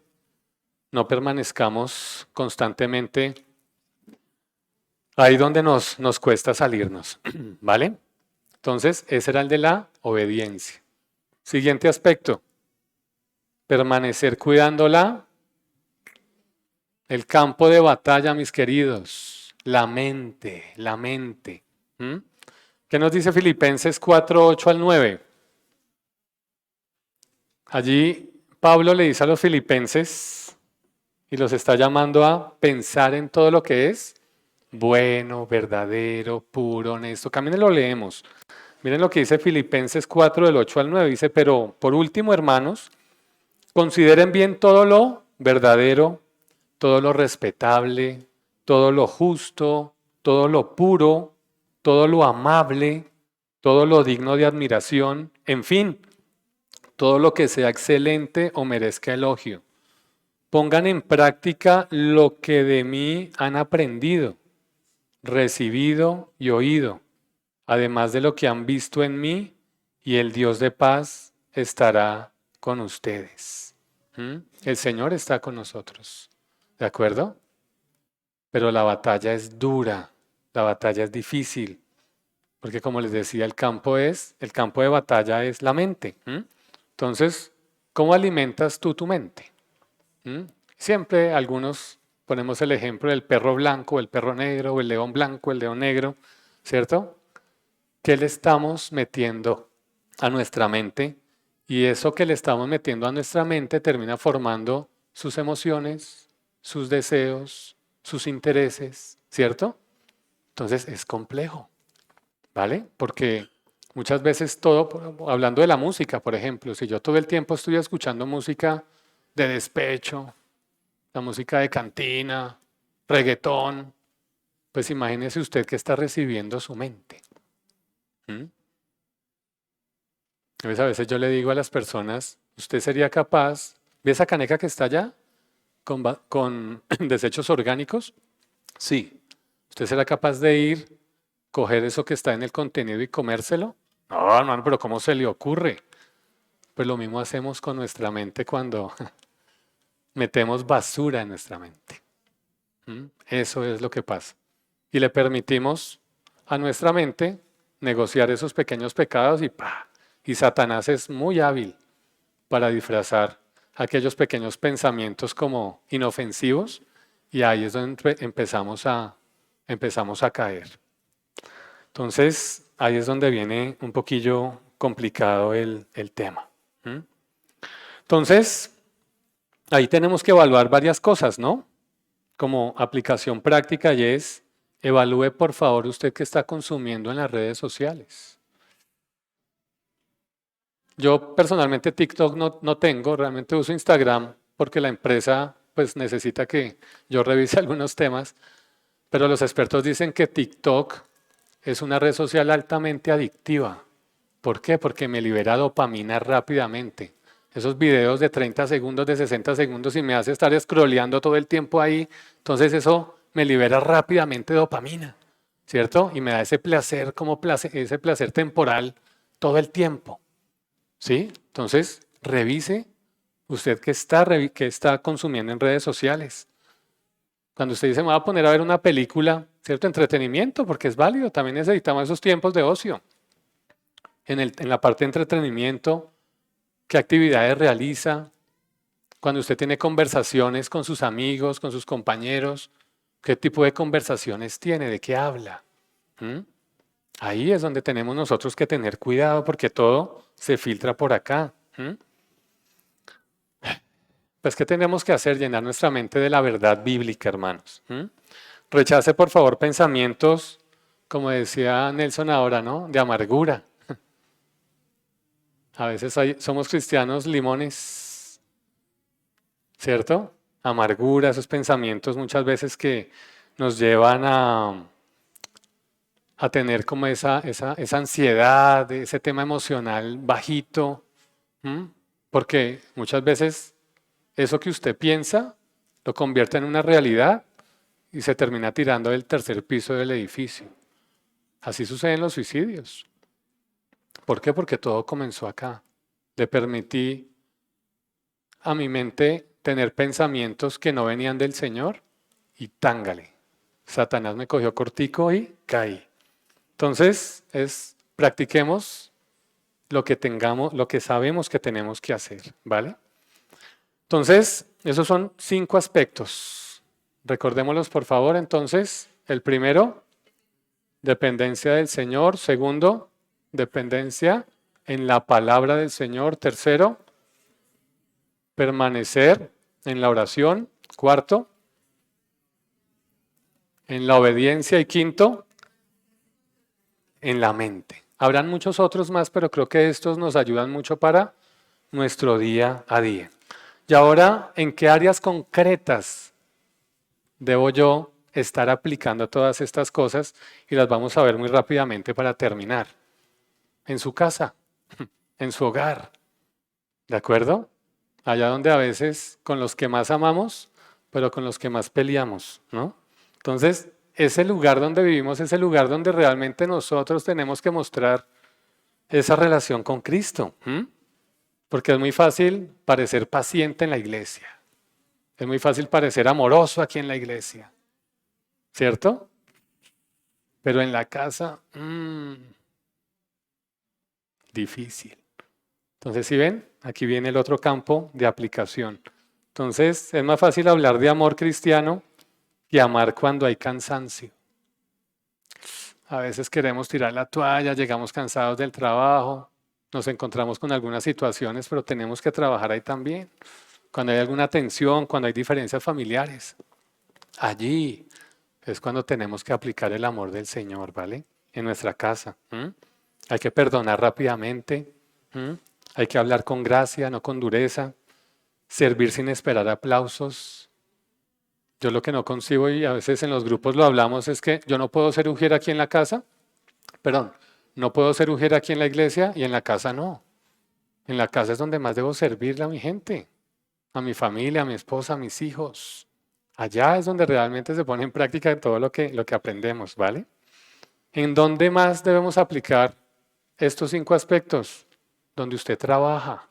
no permanezcamos constantemente ahí donde nos cuesta salirnos. ¿Vale? Entonces, ese era el de la obediencia. Siguiente aspecto. Permanecer cuidándola. El campo de batalla, mis queridos. La mente, la mente. ¿Mm? ¿Qué nos dice Filipenses 4, 8 al 9? Allí Pablo le dice a los filipenses y los está llamando a pensar en todo lo que es bueno, verdadero, puro, honesto. También lo leemos. Miren lo que dice Filipenses 4 del 8 al 9. Dice, pero por último, hermanos, consideren bien todo lo verdadero, todo lo respetable, todo lo justo, todo lo puro, todo lo amable, todo lo digno de admiración, en fin, todo lo que sea excelente o merezca elogio. Pongan en práctica lo que de mí han aprendido, recibido y oído, además de lo que han visto en mí, y el Dios de paz estará con ustedes. El Señor está con nosotros, ¿de acuerdo? Pero la batalla es dura, la batalla es difícil, porque como les decía, el campo de batalla es la mente. Entonces, ¿cómo alimentas tú tu mente? Siempre algunos ponemos el ejemplo del perro blanco, el perro negro, o el león blanco, el león negro, ¿cierto? ¿Qué le estamos metiendo a nuestra mente? Y eso que le estamos metiendo a nuestra mente termina formando sus emociones, sus deseos, sus intereses, ¿cierto? Entonces es complejo, ¿vale? Porque muchas veces todo, hablando de la música, por ejemplo, si yo todo el tiempo estoy escuchando música de despecho, la música de cantina, reggaetón, pues imagínese usted que está recibiendo su mente. Entonces, a veces yo le digo a las personas, ¿usted sería capaz, ve esa caneca que está allá con desechos orgánicos? Sí. ¿Usted será capaz de ir, coger eso que está en el contenido y comérselo? No, hermano, pero ¿cómo se le ocurre? Pues lo mismo hacemos con nuestra mente cuando metemos basura en nuestra mente. Eso es lo que pasa. Y le permitimos a nuestra mente negociar esos pequeños pecados y ¡pah! Y Satanás es muy hábil para disfrazar aquellos pequeños pensamientos como inofensivos y ahí es donde empezamos a caer. Entonces, ahí es donde viene un poquillo complicado el tema. Entonces, ahí tenemos que evaluar varias cosas, ¿no? Como aplicación práctica y es, evalúe por favor usted qué está consumiendo en las redes sociales. Yo personalmente TikTok no tengo, realmente uso Instagram porque la empresa pues necesita que yo revise algunos temas, pero los expertos dicen que TikTok es una red social altamente adictiva. ¿Por qué? Porque me libera dopamina rápidamente. Esos videos de 30 segundos, de 60 segundos y me hace estar scrolleando todo el tiempo ahí, entonces eso me libera rápidamente dopamina, ¿cierto? Y me da ese placer ese placer temporal todo el tiempo. ¿Sí? Entonces, revise usted qué está consumiendo en redes sociales. Cuando usted dice, me voy a poner a ver una película, ¿cierto? Entretenimiento, porque es válido, también necesitamos esos tiempos de ocio. En la parte de entretenimiento, ¿qué actividades realiza? Cuando usted tiene conversaciones con sus amigos, con sus compañeros, ¿qué tipo de conversaciones tiene? ¿De qué habla? Ahí es donde tenemos nosotros que tener cuidado porque todo se filtra por acá. Pues, ¿qué tenemos que hacer? Llenar nuestra mente de la verdad bíblica, hermanos. Rechace, por favor, pensamientos, como decía Nelson ahora, ¿no? De amargura. A veces somos cristianos limones, ¿cierto? Amargura, esos pensamientos muchas veces que nos llevan a tener como esa ansiedad, ese tema emocional bajito. Porque muchas veces eso que usted piensa lo convierte en una realidad y se termina tirando del tercer piso del edificio. Así suceden los suicidios. ¿Por qué? Porque todo comenzó acá. Le permití a mi mente tener pensamientos que no venían del Señor y tángale. Satanás me cogió cortico y caí. Entonces, practiquemos lo que tengamos, lo que sabemos que tenemos que hacer, ¿vale? Entonces, esos son 5 aspectos. Recordémoslos, por favor. Entonces, el primero, dependencia del Señor. Segundo, dependencia en la palabra del Señor. Tercero, permanecer en la oración. Cuarto, en la obediencia. Y quinto, en la mente. Habrán muchos otros más, pero creo que estos nos ayudan mucho para nuestro día a día. Y ahora, ¿en qué áreas concretas debo yo estar aplicando todas estas cosas? Y las vamos a ver muy rápidamente para terminar. En su casa, en su hogar, ¿de acuerdo? Allá donde a veces con los que más amamos, pero con los que más peleamos, ¿no? Entonces, ese lugar donde vivimos es el lugar donde realmente nosotros tenemos que mostrar esa relación con Cristo. Porque es muy fácil parecer paciente en la iglesia. Es muy fácil parecer amoroso aquí en la iglesia. ¿Cierto? Pero en la casa, difícil. Entonces, ¿sí ven? Aquí viene el otro campo de aplicación. Entonces, es más fácil hablar de amor cristiano que amar cuando hay cansancio. A veces queremos tirar la toalla, llegamos cansados del trabajo, nos encontramos con algunas situaciones, pero tenemos que trabajar ahí también. Cuando hay alguna tensión, cuando hay diferencias familiares, allí es cuando tenemos que aplicar el amor del Señor, ¿vale? En nuestra casa. Hay que perdonar rápidamente, hay que hablar con gracia, no con dureza, servir sin esperar aplausos. Yo lo que no concibo, y a veces en los grupos lo hablamos, es que yo no puedo ser ujier aquí en la casa, perdón, no puedo ser ujier aquí en la iglesia y en la casa no. En la casa es donde más debo servirle a mi gente, a mi familia, a mi esposa, a mis hijos. Allá es donde realmente se pone en práctica todo lo que aprendemos, ¿vale? ¿En dónde más debemos aplicar estos 5 aspectos? Donde usted trabaja.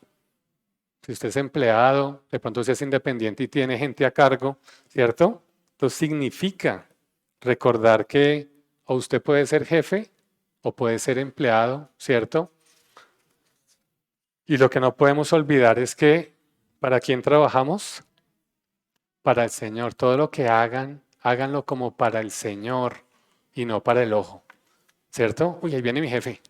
Si usted es empleado, de pronto si es independiente y tiene gente a cargo, ¿cierto? Entonces significa recordar que o usted puede ser jefe o puede ser empleado, ¿cierto? Y lo que no podemos olvidar es que ¿para quién trabajamos? Para el Señor. Todo lo que hagan, háganlo como para el Señor y no para el ojo, ¿cierto? Uy, ahí viene mi jefe.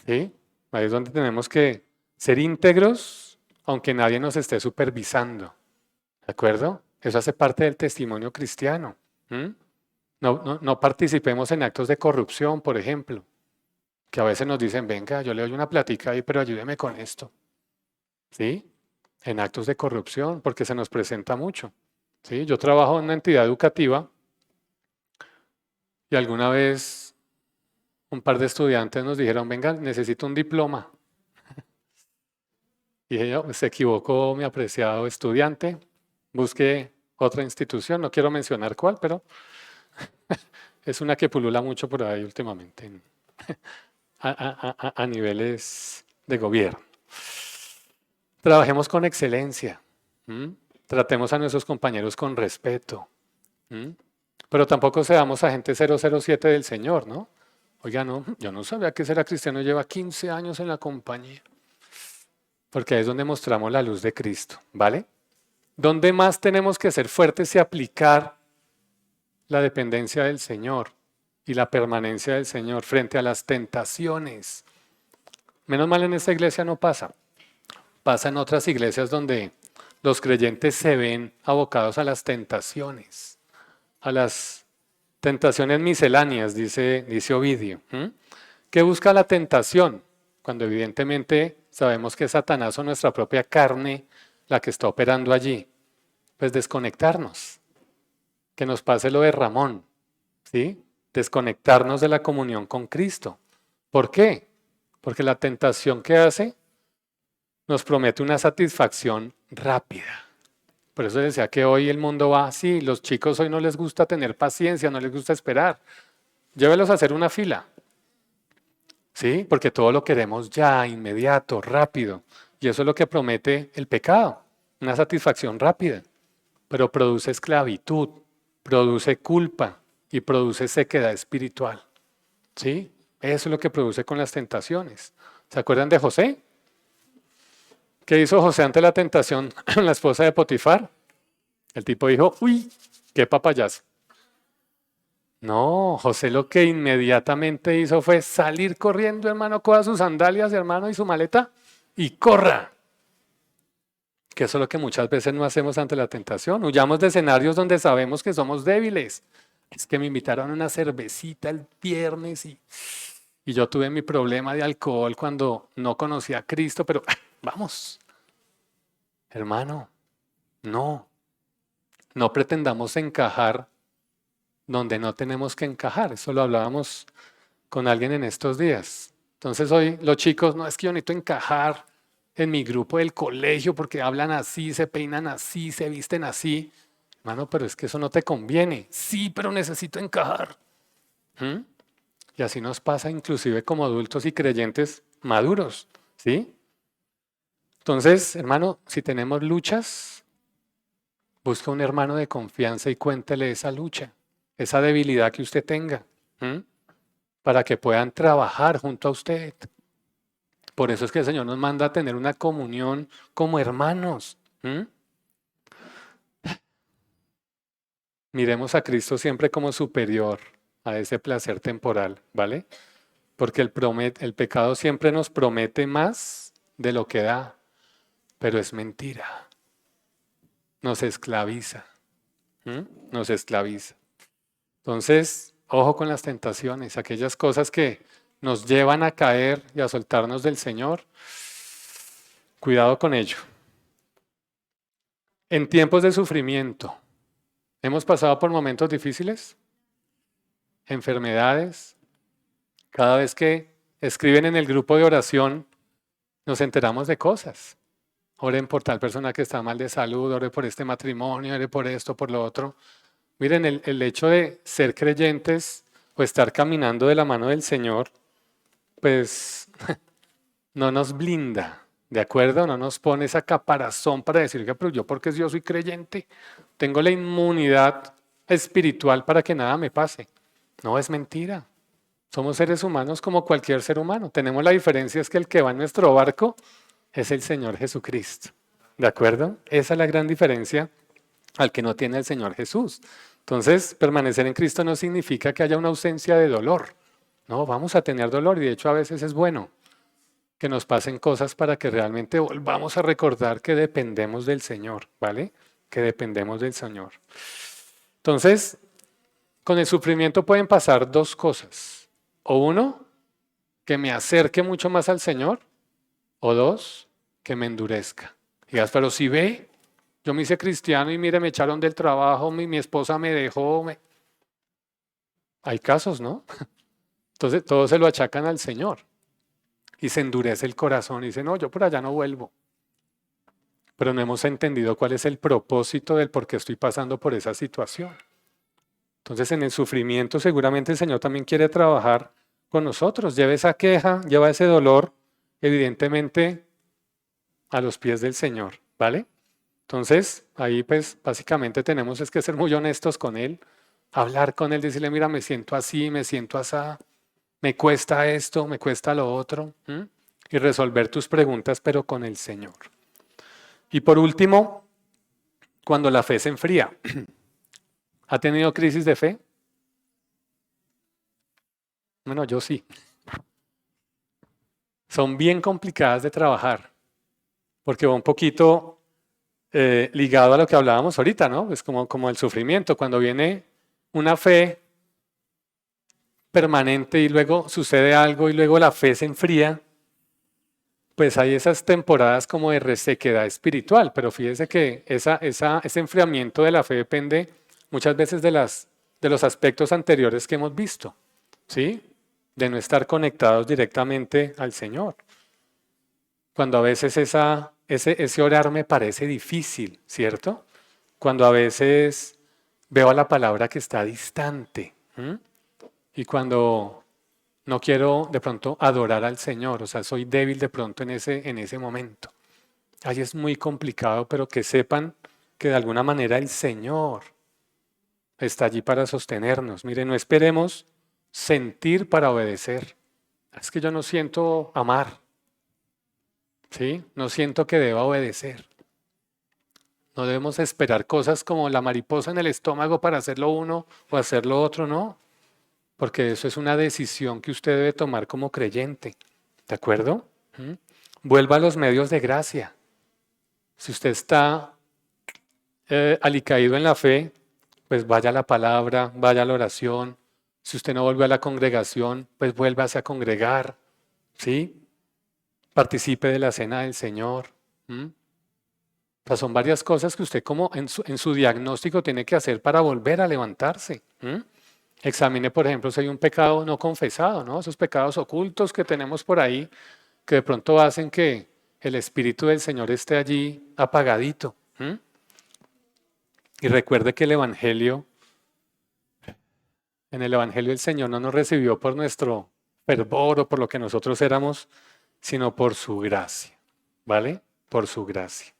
¿Sí? Ahí es donde tenemos que ser íntegros, aunque nadie nos esté supervisando. ¿De acuerdo? Eso hace parte del testimonio cristiano. No participemos en actos de corrupción, por ejemplo, que a veces nos dicen, venga, yo le doy una platica ahí, pero ayúdeme con esto. ¿Sí? En actos de corrupción, porque se nos presenta mucho. ¿Sí? Yo trabajo en una entidad educativa y alguna vez un par de estudiantes nos dijeron, venga, necesito un diploma. Y dije yo, se equivocó mi apreciado estudiante, busque otra institución, no quiero mencionar cuál, pero es una que pulula mucho por ahí últimamente a niveles de gobierno. Trabajemos con excelencia, tratemos a nuestros compañeros con respeto, pero tampoco seamos agente 007 del Señor, ¿no? Oiga, no, yo no sabía que era cristiano, lleva 15 años en la compañía. Porque ahí es donde mostramos la luz de Cristo, ¿vale? ¿Dónde más tenemos que ser fuertes y aplicar la dependencia del Señor y la permanencia del Señor frente a las tentaciones? Menos mal en esta iglesia no pasa. Pasa en otras iglesias donde los creyentes se ven abocados a las tentaciones misceláneas, dice Ovidio. ¿Qué busca la tentación? Cuando evidentemente sabemos que es Satanás o nuestra propia carne la que está operando allí. Pues desconectarnos, que nos pase lo de Ramón, ¿sí? Desconectarnos de la comunión con Cristo. ¿Por qué? Porque la tentación que hace nos promete una satisfacción rápida. Por eso decía que hoy el mundo va así, los chicos hoy no les gusta tener paciencia, no les gusta esperar. Llévelos a hacer una fila, ¿sí? Porque todo lo queremos ya, inmediato, rápido. Y eso es lo que promete el pecado, una satisfacción rápida. Pero produce esclavitud, produce culpa y produce sequedad espiritual, ¿sí? Eso es lo que produce con las tentaciones. ¿Se acuerdan de José? ¿Qué hizo José ante la tentación con la esposa de Potifar? El tipo dijo, uy, qué papayazo. No, José lo que inmediatamente hizo fue salir corriendo, hermano, coja sus sandalias, hermano, y su maleta, y corra. Que eso es lo que muchas veces no hacemos ante la tentación. Huyamos de escenarios donde sabemos que somos débiles. Es que me invitaron a una cervecita el viernes y yo tuve mi problema de alcohol cuando no conocía a Cristo, pero vamos, hermano, no pretendamos encajar donde no tenemos que encajar. Eso lo hablábamos con alguien en estos días. Entonces hoy los chicos, no, es que yo necesito encajar en mi grupo del colegio porque hablan así, se peinan así, se visten así. Hermano, pero es que eso no te conviene. Sí, pero necesito encajar. Y así nos pasa inclusive como adultos y creyentes maduros, ¿sí? Entonces, hermano, si tenemos luchas, busca un hermano de confianza y cuéntele esa lucha, esa debilidad que usted tenga, para que puedan trabajar junto a usted. Por eso es que el Señor nos manda a tener una comunión como hermanos. Miremos a Cristo siempre como superior a ese placer temporal, ¿vale? Porque el pecado siempre nos promete más de lo que da, pero es mentira. Nos esclaviza. Nos esclaviza. Entonces, ojo con las tentaciones, aquellas cosas que nos llevan a caer y a soltarnos del Señor. Cuidado con ello. En tiempos de sufrimiento, ¿hemos pasado por momentos difíciles? Enfermedades. Cada vez que escriben en el grupo de oración, nos enteramos de cosas. Oren por tal persona que está mal de salud, oren por este matrimonio, oren por esto, por lo otro. Miren, el hecho de ser creyentes o estar caminando de la mano del Señor, pues no nos blinda, ¿de acuerdo? No nos pone esa caparazón para decir que, pero yo porque yo soy creyente, tengo la inmunidad espiritual para que nada me pase. No, es mentira. Somos seres humanos como cualquier ser humano. Tenemos la diferencia es que el que va en nuestro barco es el Señor Jesucristo. ¿De acuerdo? Esa es la gran diferencia al que no tiene el Señor Jesús. Entonces, permanecer en Cristo no significa que haya una ausencia de dolor. No, vamos a tener dolor y de hecho a veces es bueno que nos pasen cosas para que realmente volvamos a recordar que dependemos del Señor, ¿vale? Que dependemos del Señor. Entonces, con el sufrimiento pueden pasar dos cosas. O uno, que me acerque mucho más al Señor, o dos, que me endurezca. Digas, pero si ve, yo me hice cristiano y mire, me echaron del trabajo, mi esposa me dejó. Hay casos, ¿no? Entonces todos se lo achacan al Señor y se endurece el corazón y dice, no, yo por allá no vuelvo. Pero no hemos entendido cuál es el propósito del por qué estoy pasando por esa situación. Entonces en el sufrimiento seguramente el Señor también quiere trabajar con nosotros. Lleva esa queja, lleva ese dolor, evidentemente a los pies del Señor, ¿vale? Entonces ahí pues básicamente tenemos es que ser muy honestos con Él, hablar con Él, decirle, mira, me siento así, me siento asá, me cuesta esto, me cuesta lo otro, y resolver tus preguntas pero con el Señor. Y por último, cuando la fe se enfría. ¿Ha tenido crisis de fe? Bueno, yo sí. Son bien complicadas de trabajar, porque va un poquito ligado a lo que hablábamos ahorita, ¿no? Es como el sufrimiento, cuando viene una fe permanente y luego sucede algo y luego la fe se enfría, pues hay esas temporadas como de resequedad espiritual, pero fíjese que ese enfriamiento de la fe depende muchas veces de los aspectos anteriores que hemos visto, ¿sí? De no estar conectados directamente al Señor. Cuando a veces ese orar me parece difícil, ¿cierto? Cuando a veces veo a la palabra que está distante, ¿m? Y cuando no quiero de pronto adorar al Señor, o sea, soy débil de pronto en ese momento. Ahí es muy complicado, pero que sepan que de alguna manera el Señor está allí para sostenernos. Mire, no esperemos sentir para obedecer. Es que yo no siento amar, ¿sí? No siento que deba obedecer. No debemos esperar cosas como la mariposa en el estómago para hacerlo uno o hacerlo otro, no. Porque eso es una decisión que usted debe tomar como creyente. ¿De acuerdo? ¿Mm? Vuelva a los medios de gracia. Si usted está alicaído en la fe, pues vaya a la palabra, vaya a la oración. Si usted no vuelve a la congregación, pues vuélvase a congregar. ¿Sí? Participe de la cena del Señor. ¿Mm? O sea, son varias cosas que usted como en su diagnóstico tiene que hacer para volver a levantarse. ¿Mm? Examine, por ejemplo, si hay un pecado no confesado, ¿no? Esos pecados ocultos que tenemos por ahí, que de pronto hacen que el Espíritu del Señor esté allí apagadito. ¿M? Y recuerde que en el Evangelio el Señor no nos recibió por nuestro fervor o por lo que nosotros éramos, sino por su gracia. ¿Vale? Por su gracia.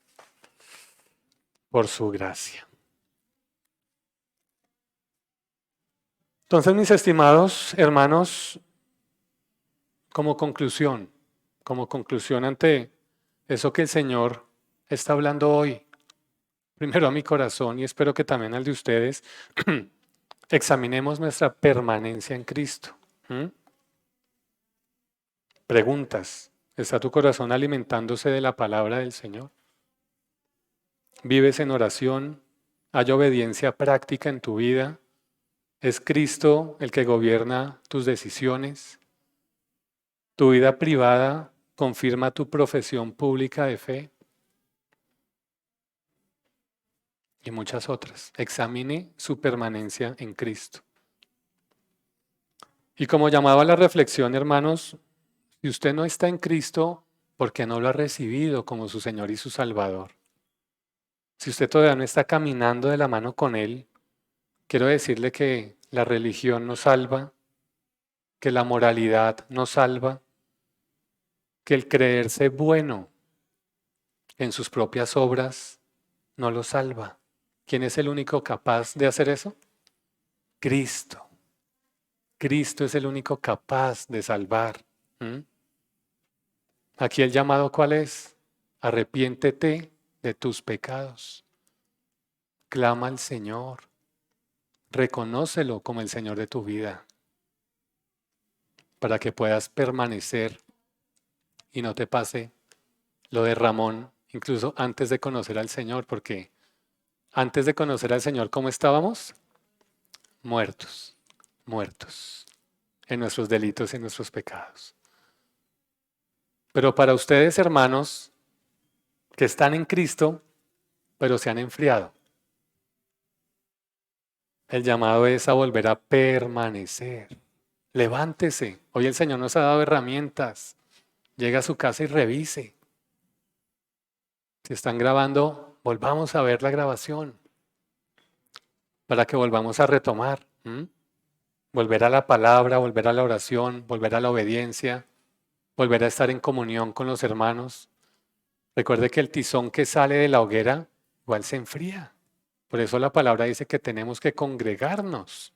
Por su gracia. Entonces, mis estimados hermanos, como conclusión ante eso que el Señor está hablando hoy, primero a mi corazón y espero que también al de ustedes, examinemos nuestra permanencia en Cristo. ¿Mm? Preguntas. ¿Está tu corazón alimentándose de la palabra del Señor? ¿Vives en oración? ¿Hay obediencia práctica en tu vida? ¿Es Cristo el que gobierna tus decisiones? ¿Tu vida privada confirma tu profesión pública de fe? Y muchas otras. Examine su permanencia en Cristo. Y como llamado a la reflexión, hermanos, si usted no está en Cristo, ¿por qué no lo ha recibido como su Señor y su Salvador? Si usted todavía no está caminando de la mano con Él, quiero decirle que la religión no salva, que la moralidad no salva, que el creerse bueno en sus propias obras no lo salva. ¿Quién es el único capaz de hacer eso? Cristo. Cristo es el único capaz de salvar. ¿Mm? Aquí el llamado, ¿cuál es? Arrepiéntete de tus pecados. Clama al Señor. Reconócelo como el Señor de tu vida para que puedas permanecer y no te pase lo de Ramón, incluso antes de conocer al Señor, porque antes de conocer al Señor, ¿cómo estábamos? Muertos, muertos en nuestros delitos y en nuestros pecados. Pero para ustedes, hermanos, que están en Cristo, pero se han enfriado, el llamado es a volver a permanecer. Levántese. Hoy el Señor nos ha dado herramientas. Llega a su casa y revise. Si están grabando, volvamos a ver la grabación para que volvamos a retomar. Volver a la palabra, volver a la oración, volver a la obediencia, volver a estar en comunión con los hermanos. Recuerde que el tizón que sale de la hoguera igual se enfría. Por eso la palabra dice que tenemos que congregarnos,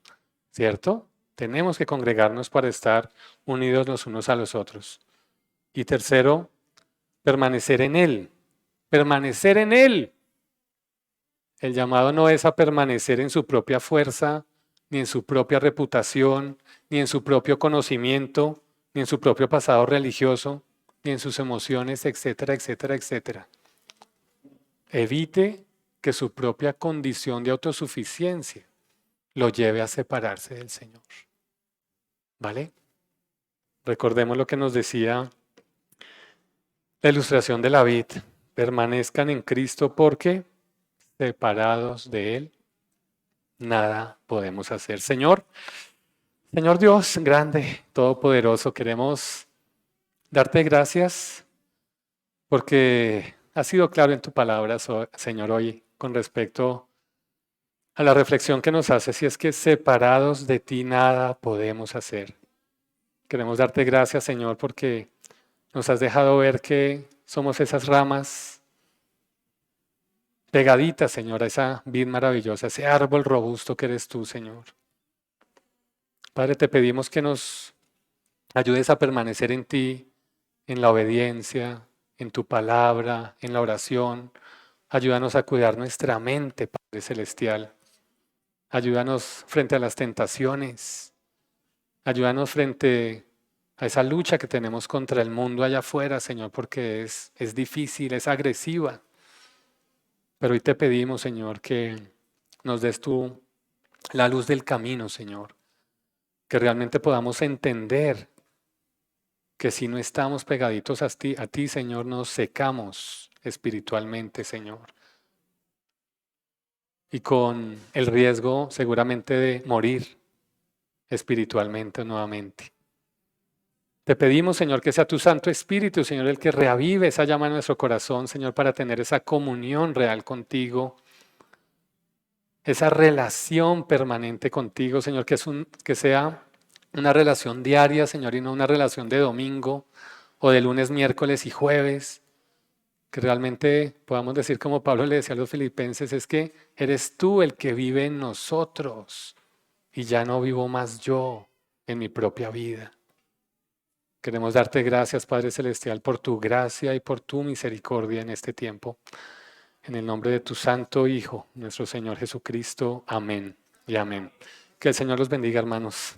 ¿cierto? Tenemos que congregarnos para estar unidos los unos a los otros. Y tercero, permanecer en Él. Permanecer en Él. El llamado no es a permanecer en su propia fuerza, ni en su propia reputación, ni en su propio conocimiento, ni en su propio pasado religioso, ni en sus emociones, etcétera, etcétera, etcétera. evite que su propia condición de autosuficiencia lo lleve a separarse del Señor. ¿Vale? Recordemos lo que nos decía la ilustración de la vid. Permanezcan en Cristo porque separados de Él, nada podemos hacer. Señor Dios, grande, todopoderoso, queremos darte gracias porque has sido claro en tu palabra, Señor, hoy con respecto a la reflexión que nos haces, y es que separados de ti nada podemos hacer. Queremos darte gracias, Señor, porque nos has dejado ver que somos esas ramas pegaditas, Señor, a esa vid maravillosa, ese árbol robusto que eres tú, Señor. Padre, te pedimos que nos ayudes a permanecer en ti, en la obediencia, en tu palabra, en la oración. Ayúdanos a cuidar nuestra mente, Padre Celestial. Ayúdanos frente a las tentaciones. Ayúdanos frente a esa lucha que tenemos contra el mundo allá afuera, Señor, porque es difícil, es agresiva. Pero hoy te pedimos, Señor, que nos des tú la luz del camino, Señor. Que realmente podamos entender que si no estamos pegaditos a ti, Señor, nos secamos espiritualmente, Señor. Y con el riesgo seguramente de morir espiritualmente nuevamente. Te pedimos, Señor, que sea tu Santo Espíritu, Señor, el que reavive esa llama en nuestro corazón, Señor, para tener esa comunión real contigo, esa relación permanente contigo, Señor, que sea una relación diaria, Señor, y no una relación de domingo o de lunes, miércoles y jueves. Que realmente podamos decir como Pablo le decía a los filipenses, es que eres tú el que vive en nosotros y ya no vivo más yo en mi propia vida. Queremos darte gracias, Padre Celestial, por tu gracia y por tu misericordia en este tiempo. En el nombre de tu Santo Hijo, nuestro Señor Jesucristo. Amén y amén. Que el Señor los bendiga, hermanos.